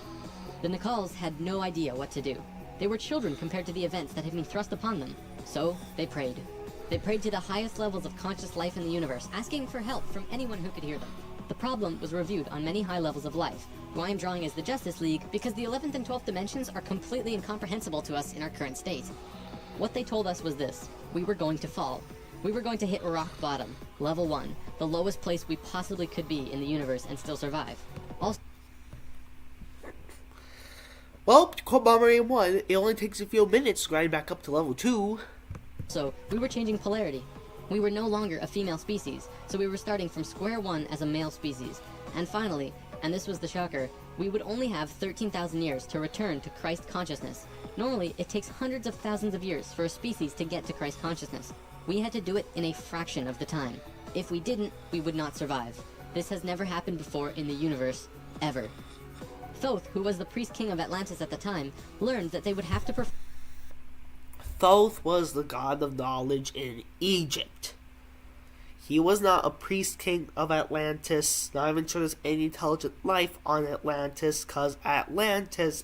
The Nicals had no idea what to do. They were children compared to the events that had been thrust upon them. So, they prayed. They prayed to the highest levels of conscious life in the universe, asking for help from anyone who could hear them. The problem was reviewed on many high levels of life, who I am drawing as the Justice League because the 11th and 12th dimensions are completely incomprehensible to us in our current state. What they told us was this: we were going to fall. We were going to hit rock bottom, level 1, the lowest place we possibly could be in the universe and still survive. Also, Well, to quote Bomberman 1, it only takes a few minutes to grind back up to level 2. So, we were changing polarity. We were no longer a female species, so we were starting from square one as a male species. And finally, and this was the shocker, we would only have 13,000 years to return to Christ consciousness. Normally, it takes hundreds of thousands of years for a species to get to Christ consciousness. We had to do it in a fraction of the time. If we didn't, we would not survive. This has never happened before in the universe, ever. Thoth, who was the priest king of Atlantis at the time, learned that they would have to Thoth was the god of knowledge in Egypt. He was not a priest king of Atlantis. Not even sure there's any intelligent life on Atlantis, because Atlantis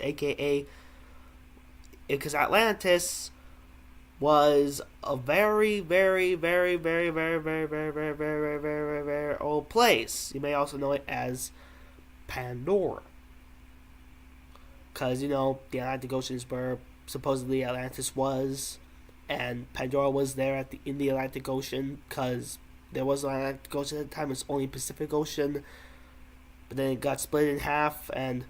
was a very, very, very, very, very, very, very, very, very, very, very old place. You may also know it as Pandora. Because, the Atlantic Ocean is where supposedly Atlantis was, and Pandora was there in the Atlantic Ocean, because there was an Atlantic Ocean at the time. It was only Pacific Ocean, but then it got split in half, and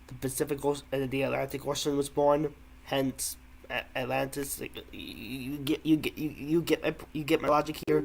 the Pacific Ocean and the Atlantic Ocean was born. Hence, Atlantis. You get my logic here.